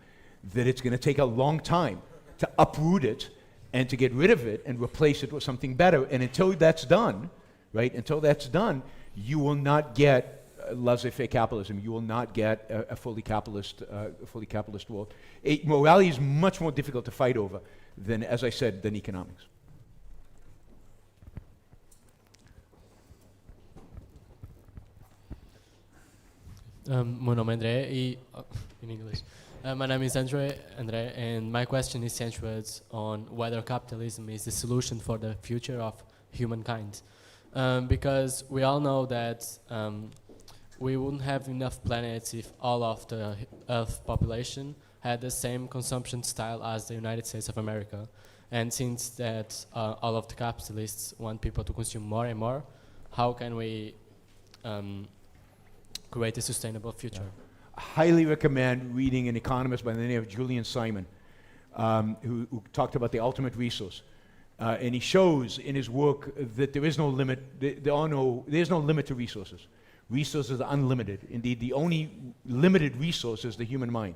that it's going to take a long time to uproot it and to get rid of it and replace it with something better. And until that's done, you will not get laissez-faire capitalism. You will not get a fully capitalist world. Morality is much more difficult to fight over than, as I said, than economics. Meu nome é André e in English. My name is André, and my question is centered on whether capitalism is the solution for the future of humankind. Because we all know that we wouldn't have enough planets if all of the Earth population had the same consumption style as the United States of America. And since that all of the capitalists want people to consume more and more, how can we create a sustainable future? I highly recommend reading an economist by the name of Julian Simon, who talked about the ultimate resource. And he shows in his work that there is no limit. There's no limit to resources. Resources are unlimited. Indeed, the only limited resource is the human mind.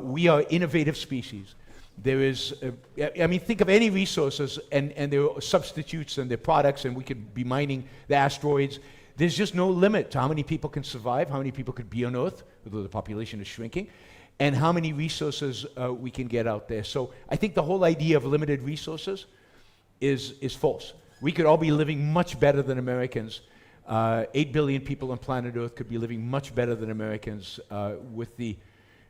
We are innovative species. There is, think of any resources, and there are substitutes and there are products, and we could be mining the asteroids. There's just no limit to how many people can survive, how many people could be on Earth, although the population is shrinking, and how many resources we can get out there. So I think the whole idea of limited resources is false. We could all be living much better than Americans. 8 billion people on planet Earth could be living much better than Americans with the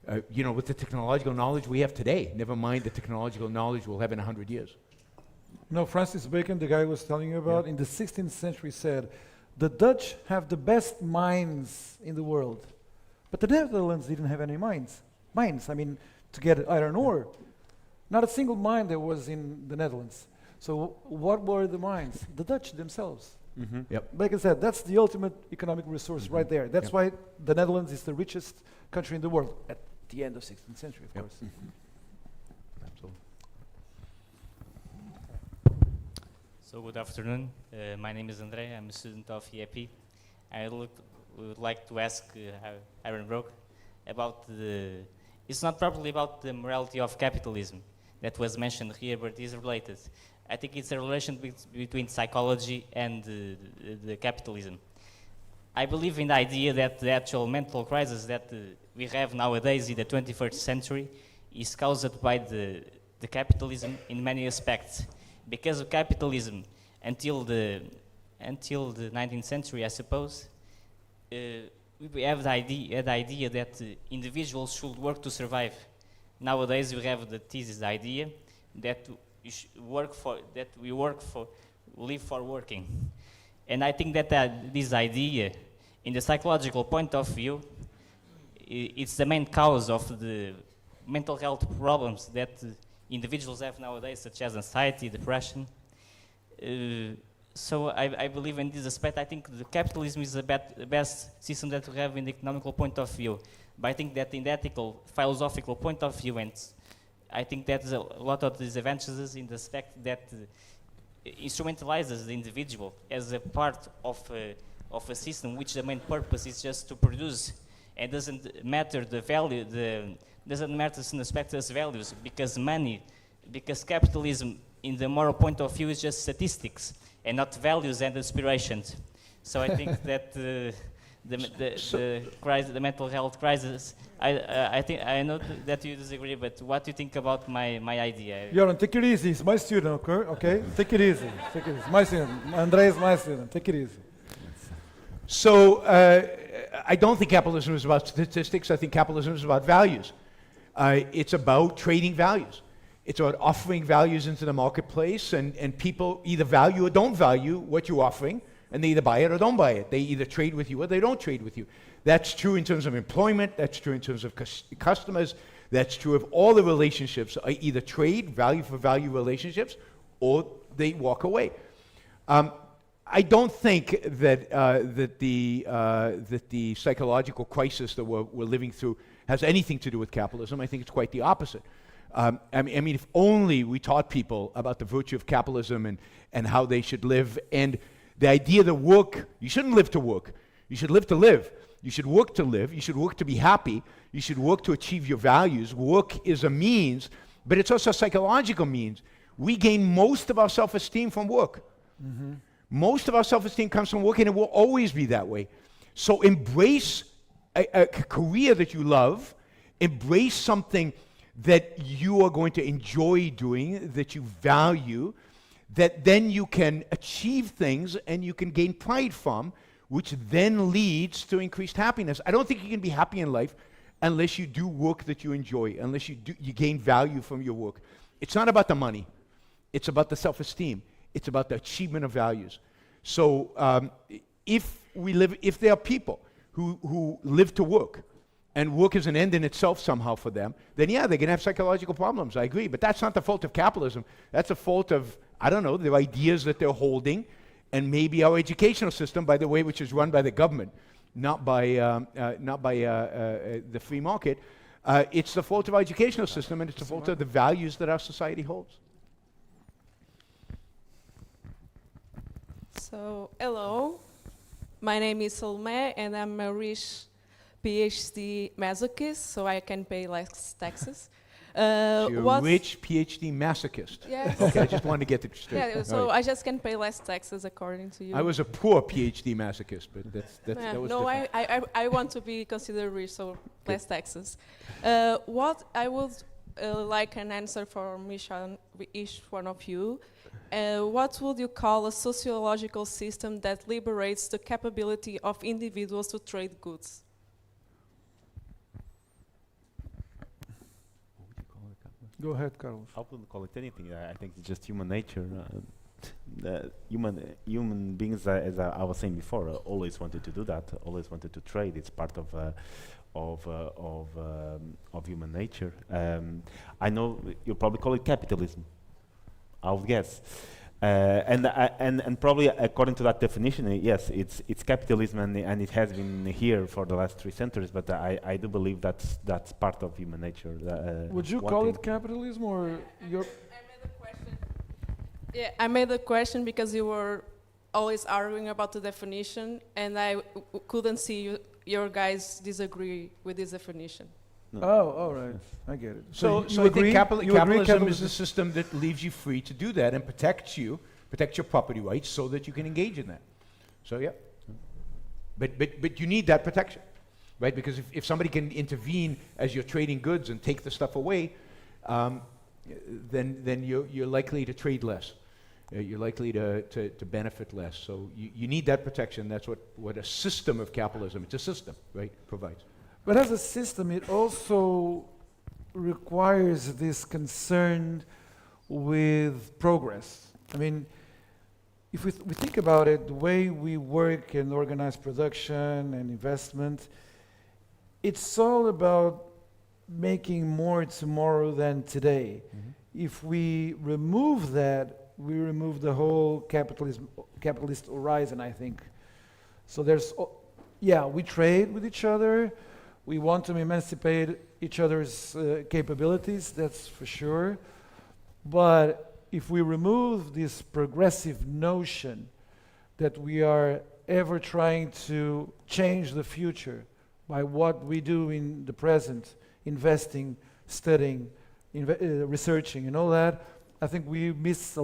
technological knowledge we have today. Never mind the technological knowledge we'll have in 100 years. Francis Bacon, the guy I was telling you about, in the 16th century said, the Dutch have the best mines in the world, but the Netherlands didn't have any mines, to get iron ore. Not a single mine there was in the Netherlands. So what were the mines? The Dutch themselves. Yep. Like I said, that's the ultimate economic resource right there. That's why the Netherlands is the richest country in the world at the end of 16th century, of course. Absolutely. So good afternoon. My name is Andre. I'm a student of EAP. I would like to ask Yaron Brook about it's not probably about the morality of capitalism that was mentioned here, but it is related. I think it's a relation between psychology and the capitalism. I believe in the idea that the actual mental crisis that we have nowadays in the 21st century is caused by the capitalism in many aspects. Because of capitalism, until the 19th century, I suppose, we have the idea that individuals should work to survive. Nowadays, we have the thesis idea that we live for working. And I think that this idea, in the psychological point of view, it's the main cause of the mental health problems that individuals have nowadays, such as anxiety, depression. So I believe in this aspect. I think the capitalism is the best system that we have in the economical point of view. But I think that in the ethical, philosophical point of view, and I think that there's a lot of disadvantages in the aspect that instrumentalizes the individual as a part of a system which the main purpose is just to produce, and doesn't matter the value, doesn't matter in aspect as values, because capitalism in the moral point of view is just statistics and not values and aspirations. So I think that the mental health crisis, I think I know that you disagree, but what do you think about my idea? Yaron, take it easy. He's my student, okay? Take it easy. Take it easy. My student. Andre is my student. Take it easy. So I don't think capitalism is about statistics. I think capitalism is about values. It's about trading values. It's about offering values into the marketplace, and people either value or don't value what you're offering, and they either buy it or don't buy it. They either trade with you or they don't trade with you. That's true in terms of employment. That's true in terms of customers. That's true of all the relationships. Either trade, value for value relationships, or they walk away. I don't think that the psychological crisis that we're living through has anything to do with capitalism. I think it's quite the opposite. I mean, if only we taught people about the virtue of capitalism and how they should live, and the idea that work, you shouldn't live to work. You should live to live. You should work to live. You should work to be happy. You should work to achieve your values. Work is a means, but it's also a psychological means. We gain most of our self-esteem from work. Mm-hmm. Most of our self-esteem comes from work, and it will always be that way. So embrace a career that you love. Embrace something that you are going to enjoy doing, that you value, that then you can achieve things and you can gain pride from, which then leads to increased happiness. I don't think you can be happy in life unless you do work that you enjoy, unless you gain value from your work. It's not about the money. It's about the self-esteem. It's about the achievement of values. So if there are people who live to work, and work is an end in itself somehow for them, then yeah, they're going to have psychological problems, I agree. But that's not the fault of capitalism. That's a fault of, I don't know, the ideas that they're holding, and maybe our educational system, by the way, which is run by the government, not by the free market. It's the fault of our educational system, and it's the fault of the values that our society holds. So, hello. My name is Salome, and I'm a rich PhD masochist, so I can pay less taxes. You're a rich PhD masochist. Yes. Okay, I just wanted to get it straight. Yeah, so right. I just can pay less taxes according to you. I was a poor PhD masochist, but that was no, different. I want to be considered rich, so less taxes. What I would like an answer from each one of you. What would you call a sociological system that liberates the capability of individuals to trade goods? Go ahead, Carlos. I wouldn't call it anything. I think it's just human nature. Human beings, as I was saying before, always wanted to do that. Always wanted to trade. It's part of human nature. I know you'll probably call it capitalism, I would guess. And probably according to that definition, yes, it's capitalism, and it has been here for the last 3 centuries. But I do believe that's part of human nature. Would you call it capitalism, or your? I made the question. Yeah, I made the question because you were always arguing about the definition, and I couldn't see your guys disagree with this definition. No. Oh, all right, I get it. So you I think agree capitalism is a system that leaves you free to do that and protects your property rights so that you can engage in that. So yeah, but you need that protection, right? Because if somebody can intervene as you're trading goods and take the stuff away, then you're likely to trade less. You're likely to benefit less. So you need that protection. That's what a system of capitalism, it's a system, right, provides. But as a system, it also requires this concern with progress. I mean, if we think about it, the way we work and organize production and investment, it's all about making more tomorrow than today. Mm-hmm. If we remove that, we remove the whole capitalist horizon, I think. So there's, we trade with each other. We want to emancipate each other's capabilities, that's for sure. But if we remove this progressive notion that we are ever trying to change the future by what we do in the present, investing, studying, researching and all that, I think we miss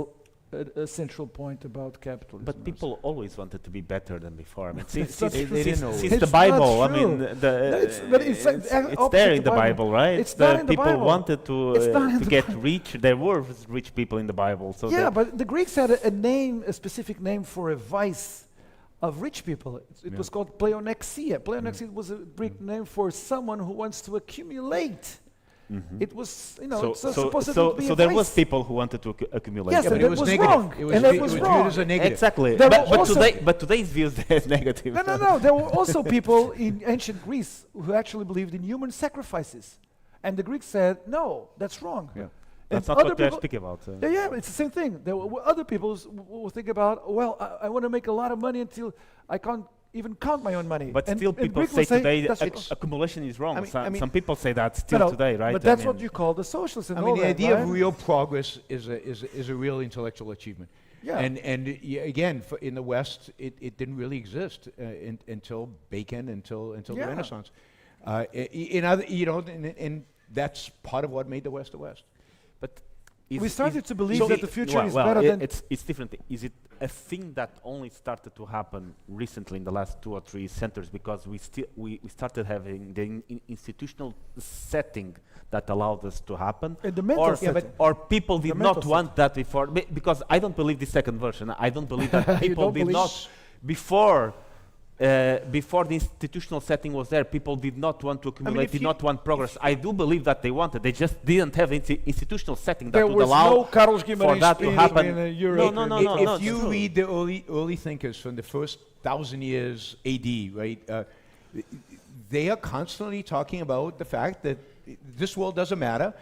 a central point about capitalism. But people always wanted to be better than before. I mean, since the Bible, I mean, it's there in the Bible, right? It's not in the people Bible. wanted to get rich. There were rich people in the Bible. So yeah, but the Greeks had a specific name for a vice of rich people. It was called pleonexia. Pleonexia was a Greek name for someone who wants to accumulate. Mm-hmm. It was, supposed to be so there was people who wanted to accumulate. Yes, and it was wrong. It was viewed as a negative. Exactly. But today's views as negative. No. There were also people in ancient Greece who actually believed in human sacrifices, and the Greeks said, "No, that's wrong." Yeah. That's not what they're speaking about. Yeah, it's the same thing. There were other people who think about, well, I want to make a lot of money until I can't even count my own money. But still people say today accumulation is wrong. Some people say that still today, right? But that's what you call the socialists. And the idea of real progress is a real intellectual achievement. Yeah. And again, in the West, it didn't really exist until Bacon, until the Renaissance. And that's part of what made the West the West. But we started to believe that the future is better than... It's different. Is it a thing that only started to happen recently in the last 2 or 3 centuries because we started having the institutional setting that allowed us to happen? The mental setting. Or people did not want that before? Because I don't believe the second version. I don't believe that people did not... Before the institutional setting was there, people did not want to accumulate, did not want progress. I do believe that they wanted. They just didn't have institutional setting that would allow Carlos Guimarães for that to happen. In Europe. No. If you read the early thinkers from the first 1,000 years AD, right, they are constantly talking about the fact that this world doesn't matter.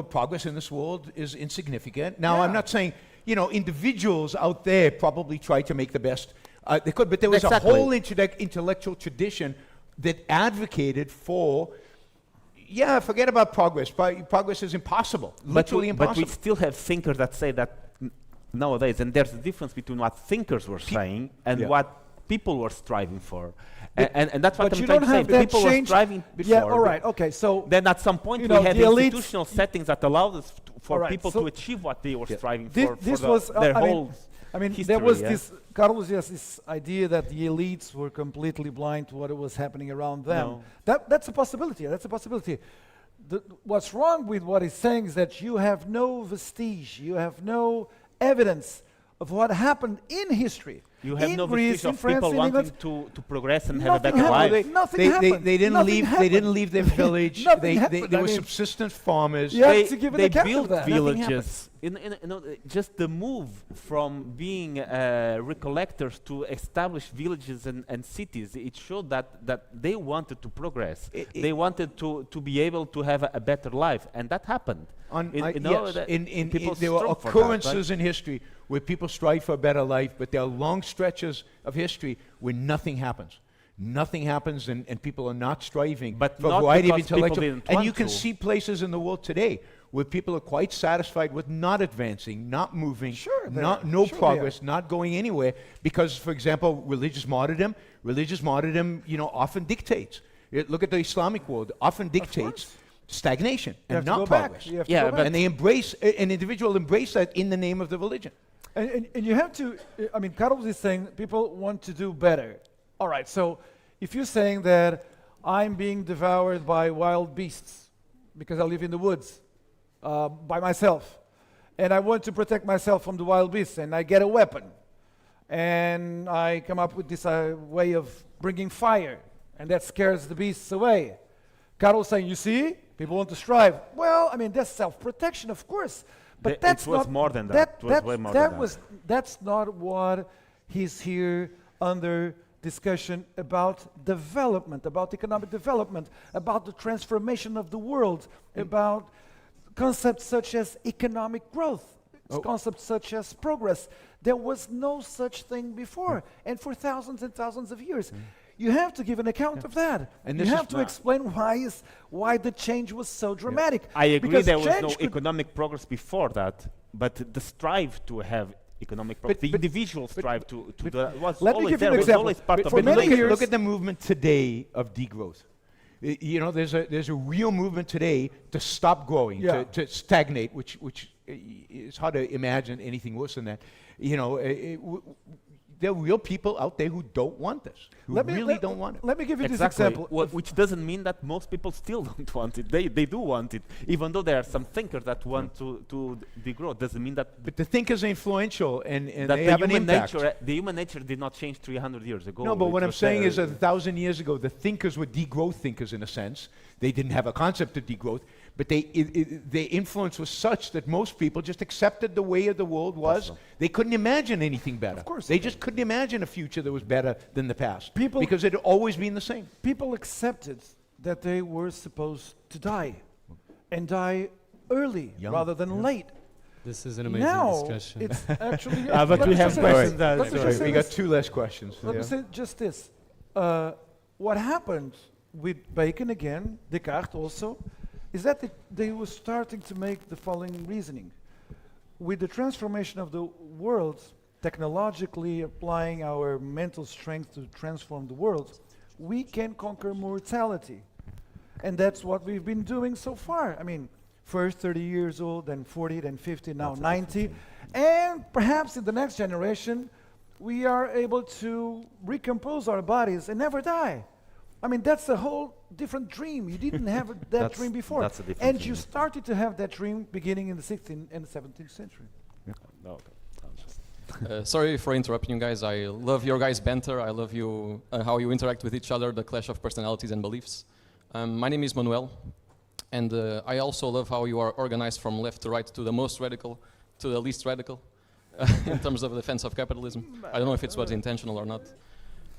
Progress in this world is insignificant. Now, I'm not saying, individuals out there probably try to make the best. They could, but there was a whole intellectual tradition that advocated for, forget about progress. Progress is impossible, literally impossible. But we still have thinkers that say that nowadays, and there's a difference between what thinkers were saying and what people were striving for. And that's what I'm trying to say. People were striving before. Yeah, all right, okay. So then at some point we had institutional settings that allowed us for people to achieve what they were striving for. This was their whole history, there was this, Carlos, this idea that the elites were completely blind to what was happening around them. No. That's a possibility. What's wrong with what he's saying is that you have no vestige, you have no evidence of what happened in history. You have no vestige of people wanting to progress and have a better life. Nothing happened. They didn't leave their village. They were subsistence farmers. They built villages just the move from being recollectors to establish villages and cities, it showed that they wanted to progress. They wanted to be able to have a better life, and that happened. There were occurrences in history where people strive for a better life, but there are long stretches of history where nothing happens. Nothing happens, and people are not striving but for a not variety of because people intellectual. didn't And want you can to. see places in the world today where people are quite satisfied with not advancing, not moving, no progress, not going anywhere, because, for example, religious martyrdom, often dictates. Look at the Islamic world, often dictates stagnation and not progress. And they embrace, an individual embrace that in the name of the religion. And you have to, I mean, Carlos is saying people want to do better. All right, so if you're saying that I'm being devoured by wild beasts because I live in the woods by myself, and I want to protect myself from the wild beasts, and I get a weapon, and I come up with this way of bringing fire, and that scares the beasts away. Carlos saying, you see, people want to strive. Well, I mean, that's self-protection, of course. But that's it was not more than that. It was way more than that. That's not what he's here under discussion about development, about economic development, about the transformation of the world, about concepts such as economic growth, concepts such as progress. There was no such thing before, and for thousands and thousands of years. You have to give an account of that. And you have to explain why the change was so dramatic. I agree there was no economic progress before that, but the strive to have economic progress, the individual strive to was let always me give there, you an was example. always part of For many years, Look at the movement today of degrowth. There's a real movement today to stop growing, to stagnate, which is hard to imagine anything worse than that. There are real people out there who don't want this, who don't want it. Let me give you this example. Which doesn't mean that most people still don't want it. They do want it, even though there are some thinkers that want to degrow. Doesn't mean that. But the thinkers are influential, and that they have an impact. The human nature did not change 300 years ago. No, but what I'm saying is that 1,000 years ago, the thinkers were degrowth thinkers in a sense. They didn't have a concept of degrowth, but their influence was such that most people just accepted the way of the world was. They couldn't imagine anything better. Of course. They just couldn't imagine a future that was better than the past. Because it had always been the same. People accepted that they were supposed to die, and die early rather than late. This is an amazing discussion. It's actually. But we have questions. We got two less questions. Let me say just this. What happened with Bacon again, Descartes also, is that they were starting to make the following reasoning. With the transformation of the world, technologically applying our mental strength to transform the world, we can conquer mortality. And that's what we've been doing so far. I mean, first 30 years old, then 40, then 50, now 90. And perhaps in the next generation, we are able to recompose our bodies and never die. I mean, that's a whole different dream. You didn't have that dream before. That's a different and dream. You started to have that dream beginning in the 16th and the 17th century. Sorry for interrupting you guys. I love your guys' banter. I love you how you interact with each other, the clash of personalities and beliefs. My name is Manuel, and I also love how you are organized from left to right, to the most radical to the least radical, in terms of defense of capitalism. I don't know if it was intentional or not.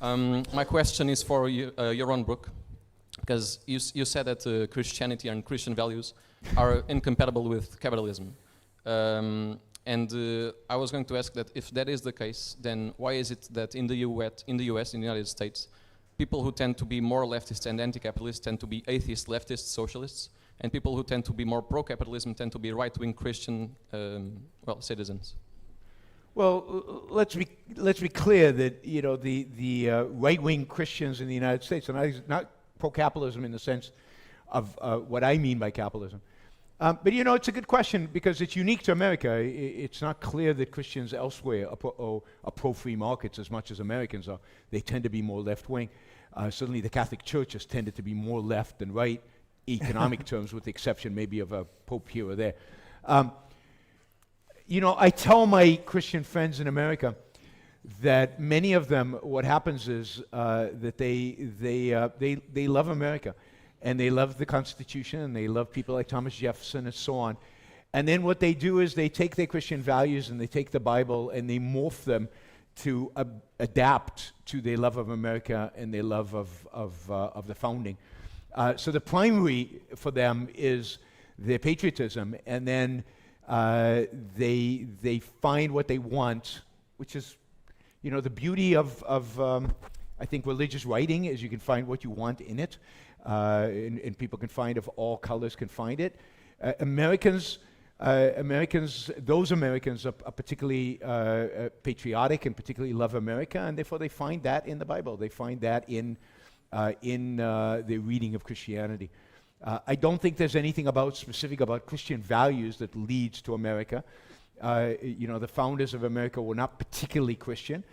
My question is for Yaron Brook, because you said that Christianity and Christian values are incompatible with capitalism. And I was going to ask that if that is the case, then why is it that in the US, in the United States, people who tend to be more leftist and anti-capitalist tend to be atheist, leftist, socialists, and people who tend to be more pro-capitalism tend to be right-wing Christian, citizens? Well, let's be clear that the right-wing Christians in the United States are not pro-capitalism in the sense of what I mean by capitalism. But it's a good question because it's unique to America. It's not clear that Christians elsewhere are pro-free markets as much as Americans are. They tend to be more left-wing. Certainly the Catholic Church has tended to be more left than right, economic terms, with the exception maybe of a pope here or there. I tell my Christian friends in America that many of them, what happens is that they love America, and they love the Constitution, and they love people like Thomas Jefferson and so on. And then what they do is they take their Christian values and they take the Bible and they morph them to adapt to their love of America and their love of the founding. So the primary for them is their patriotism, and then they find what they want, which is, you know, the beauty of I think religious writing is you can find what you want in it, and people can find, of all colors can find it. Americans, those Americans are particularly patriotic and particularly love America, and therefore they find that in the Bible. They find that in the reading of Christianity. I don't think there's anything specific about Christian values that leads to America. You know, the founders of America were not particularly Christian.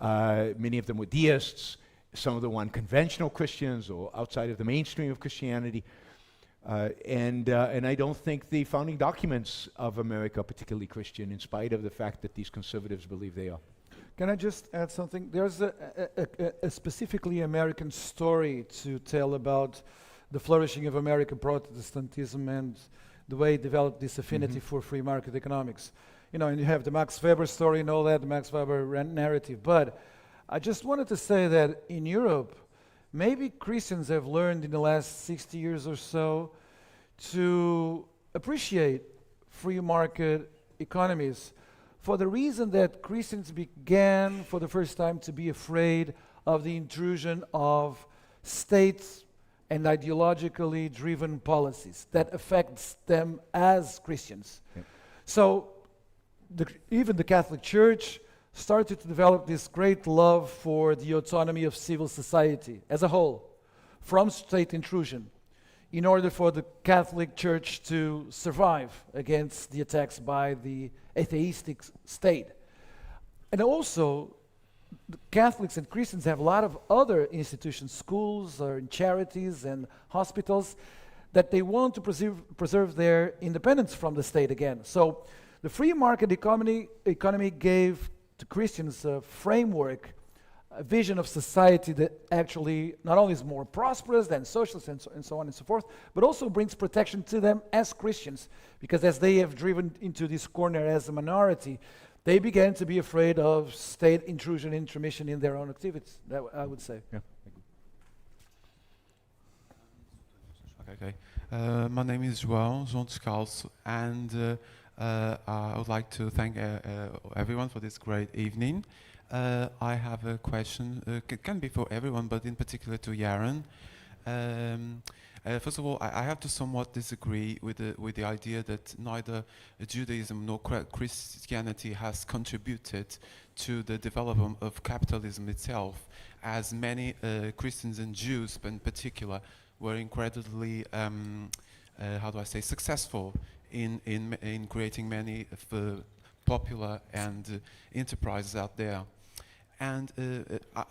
Many of them were deists. Some of them were unconventional Christians or outside of the mainstream of Christianity. And I don't think the founding documents of America are particularly Christian, in spite of the fact that these conservatives believe they are. Can I just add something? There's a specifically American story to tell about the flourishing of American Protestantism and the way it developed this affinity for free market economics. You know, and you have the Max Weber story and all that, the Max Weber narrative. But I just wanted to say that in Europe, maybe Christians have learned in the last 60 years or so to appreciate free market economies for the reason that Christians began for the first time to be afraid of the intrusion of states and ideologically driven policies that affects them as Christians. Yep. So even the Catholic Church started to develop this great love for the autonomy of civil society as a whole from state intrusion in order for the Catholic Church to survive against the attacks by the atheistic state. And also, the Catholics and Christians have a lot of other institutions, schools or charities and hospitals, that they want to preserve their independence from the state again. So the free market economy gave to Christians a framework, a vision of society that actually not only is more prosperous than socialists and so on and so forth, but also brings protection to them as Christians, because as they have driven into this corner as a minority, they began to be afraid of state intrusion, intermission in their own activities, that I would say. Yeah. Okay. My name is João Descalço, and I would like to thank everyone for this great evening. I have a question. It can be for everyone, but in particular to Yaron. First of all, I have to somewhat disagree with the idea that neither Judaism nor Christianity has contributed to the development of capitalism itself, as many Christians and Jews in particular were incredibly, successful in creating many popular and enterprises out there. And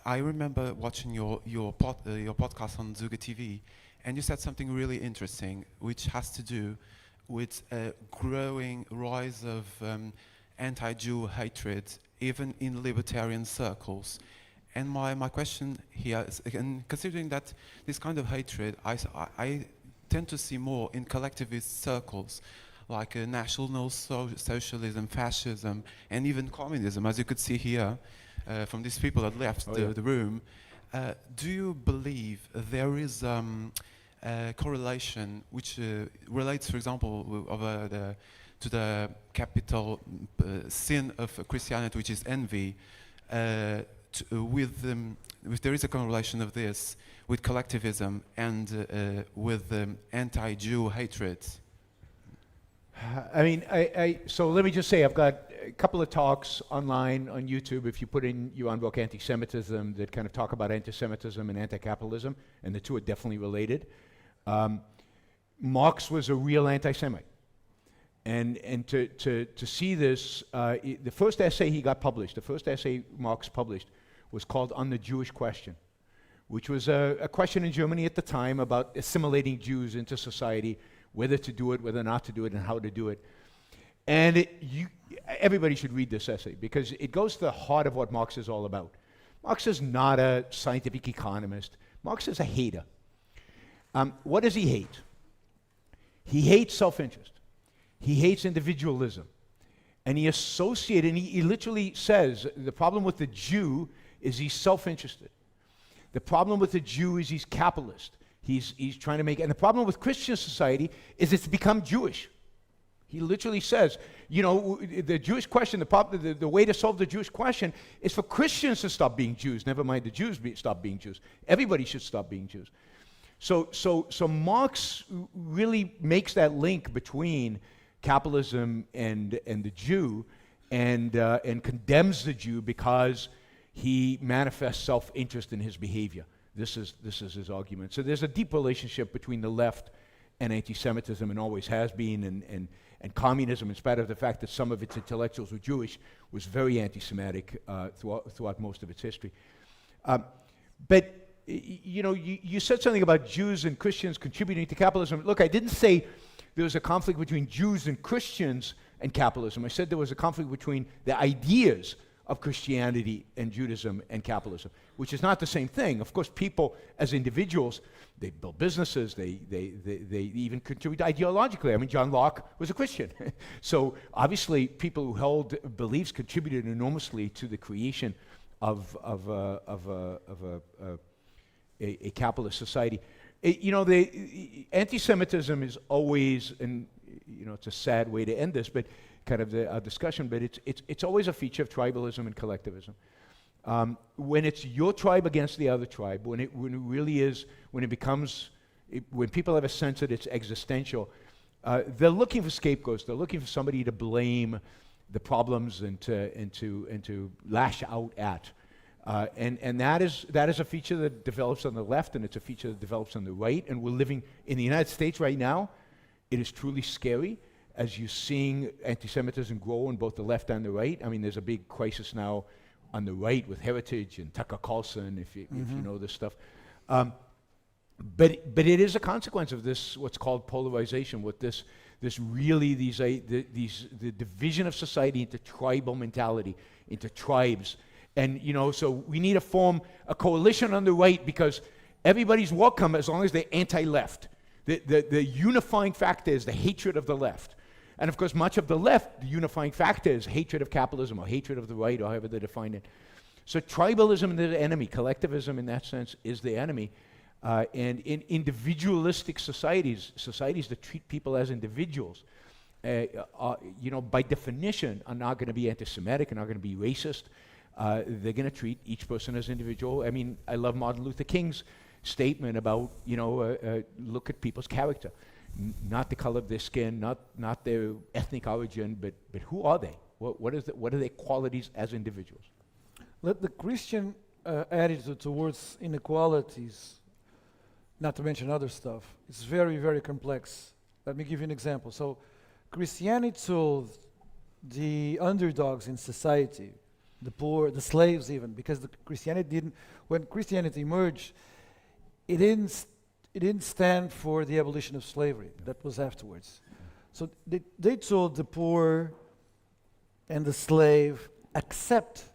I remember watching your podcast on Zuga TV, and you said something really interesting, which has to do with a growing rise of anti-Jew hatred, even in libertarian circles. And my question here is, and considering that this kind of hatred, I tend to see more in collectivist circles, like National Socialism, fascism, and even communism, as you could see here from these people that left the room. Do you believe there is a correlation which relates, for example, to the capital sin of Christianity, which is envy, if there is a correlation of this with collectivism and with anti-Jew hatred? I mean, so let me just say, I've got a couple of talks online on YouTube. If you put in Yaron Brook anti-Semitism, that kind of talk about anti-Semitism and anti-capitalism, and the two are definitely related. Marx was a real anti-Semite. And to see this, the first essay he got published, the first essay Marx published, was called On the Jewish Question, which was a question in Germany at the time about assimilating Jews into society, whether to do it, whether not to do it, and how to do it. And everybody should read this essay, because it goes to the heart of what Marx is all about. Marx is not a scientific economist. Marx is a hater. What does he hate? He hates self-interest. He hates individualism. And he associated, and he literally says, the problem with the Jew is he's self-interested. The problem with the Jew is he's capitalist. He's trying to make, and the problem with Christian society is it's become Jewish. He literally says, you know, the Jewish question, the way to solve the Jewish question is for Christians to stop being Jews, never mind the Jews stop being Jews. Everybody should stop being Jews. So Marx really makes that link between capitalism and the Jew, and condemns the Jew because he manifests self-interest in his behavior. This is his argument. So there's a deep relationship between the left and anti-Semitism, and always has been, and communism, in spite of the fact that some of its intellectuals were Jewish, was very anti-Semitic throughout most of its history. But you know, you said something about Jews and Christians contributing to capitalism. Look, I didn't say there was a conflict between Jews and Christians and capitalism. I said there was a conflict between the ideas of Christianity and Judaism and capitalism, which is not the same thing. Of course, people as individuals, they build businesses, they even contribute ideologically. I mean, John Locke was a Christian. So obviously, people who held beliefs contributed enormously to the creation of a capitalist society. You know, the anti-Semitism is always, and you know, it's a sad way to end this, but kind of a discussion, but it's always a feature of tribalism and collectivism. When it's your tribe against the other tribe, when it really is, when people have a sense that it's existential, they're looking for scapegoats. They're looking for somebody to blame the problems and to lash out at. And that is a feature that develops on the left, and it's a feature that develops on the right. And we're living in the United States right now. It is truly scary as you're seeing anti-Semitism grow on both the left and the right. I mean, there's a big crisis now on the right with Heritage and Tucker Carlson, if you know this stuff. But it is a consequence of this, what's called polarization, with the division of society into tribal mentality, into tribes. And, you know, so we need to form a coalition on the right because everybody's welcome as long as they're anti-left. The unifying factor is the hatred of the left. And of course, much of the left, the unifying factor is hatred of capitalism or hatred of the right, or however they define it. So tribalism is the enemy. Collectivism, in that sense, is the enemy. And in individualistic societies that treat people as individuals, you know, by definition, are not going to be anti-Semitic, are not going to be racist. They're going to treat each person as individual. I mean, I love Martin Luther King's statement about, you know, look at people's character. Not the color of their skin, not their ethnic origin, but who are they? What are their qualities as individuals? Let the Christian attitude towards inequalities, not to mention other stuff, it's very, very complex. Let me give you an example. So Christianity told the underdogs in society, the poor, the slaves even, because when Christianity emerged, it didn't stand for the abolition of slavery. That was afterwards. So they told the poor and the slave, accept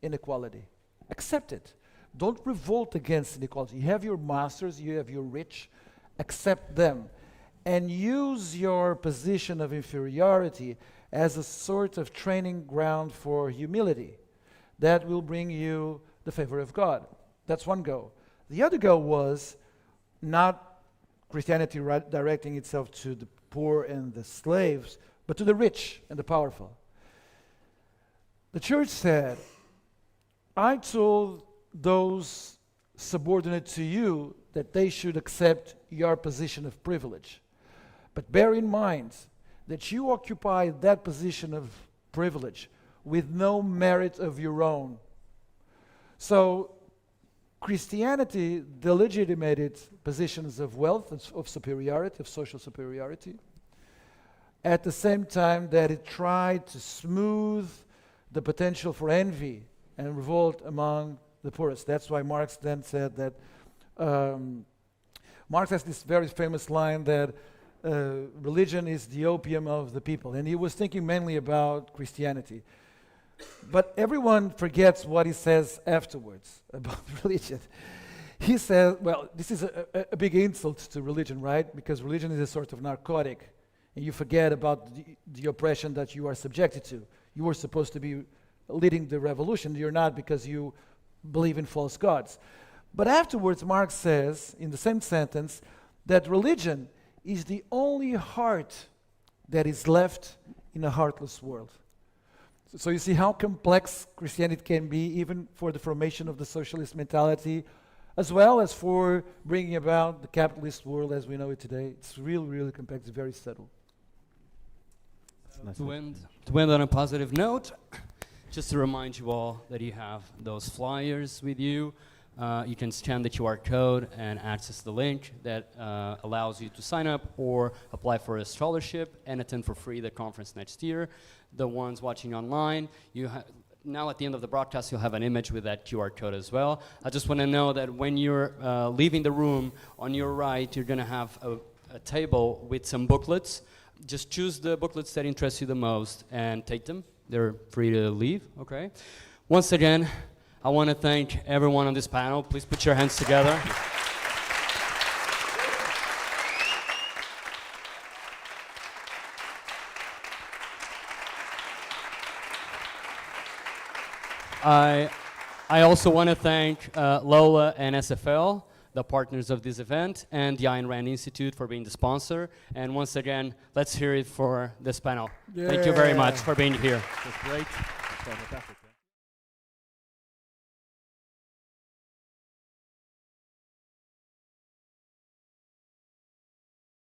inequality. Accept it. Don't revolt against inequality. You have your masters, you have your rich, accept them. And use your position of inferiority as a sort of training ground for humility. That will bring you the favor of God. That's one goal. The other goal was not Christianity directing itself to the poor and the slaves, but to the rich and the powerful. The church said, I told those subordinate to you that they should accept your position of privilege. But bear in mind that you occupy that position of privilege with no merit of your own. So Christianity delegitimated positions of wealth, of superiority, of social superiority, at the same time that it tried to smooth the potential for envy and revolt among the poorest. That's why Marx then said that, Marx has this very famous line that religion is the opium of the people, and he was thinking mainly about Christianity. But everyone forgets what he says afterwards about religion. He says, well, this is a big insult to religion, right? Because religion is a sort of narcotic and you forget about the oppression that you are subjected to. You were supposed to be leading the revolution. You're not, because you believe in false gods. But afterwards, Marx says, in the same sentence, that religion is the only heart that is left in a heartless world. So you see how complex Christianity can be, even for the formation of the socialist mentality, as well as for bringing about the capitalist world as we know it today. It's really, really complex, it's very subtle. To end on a positive note, just to remind you all that you have those flyers with you. You can scan the QR code and access the link that allows you to sign up or apply for a scholarship and attend for free the conference next year. The ones watching online, now at the end of the broadcast, you'll have an image with that QR code as well. I just want to know that when you're leaving the room, on your right, you're going to have a table with some booklets. Just choose the booklets that interest you the most and take them. They're free to leave, okay? Once again, I want to thank everyone on this panel. Please put your hands together. I also want to thank Lola and SFL, the partners of this event, and the Ayn Rand Institute for being the sponsor. And once again, let's hear it for this panel. Yeah. Thank you very much for being here. That's great. That's fantastic.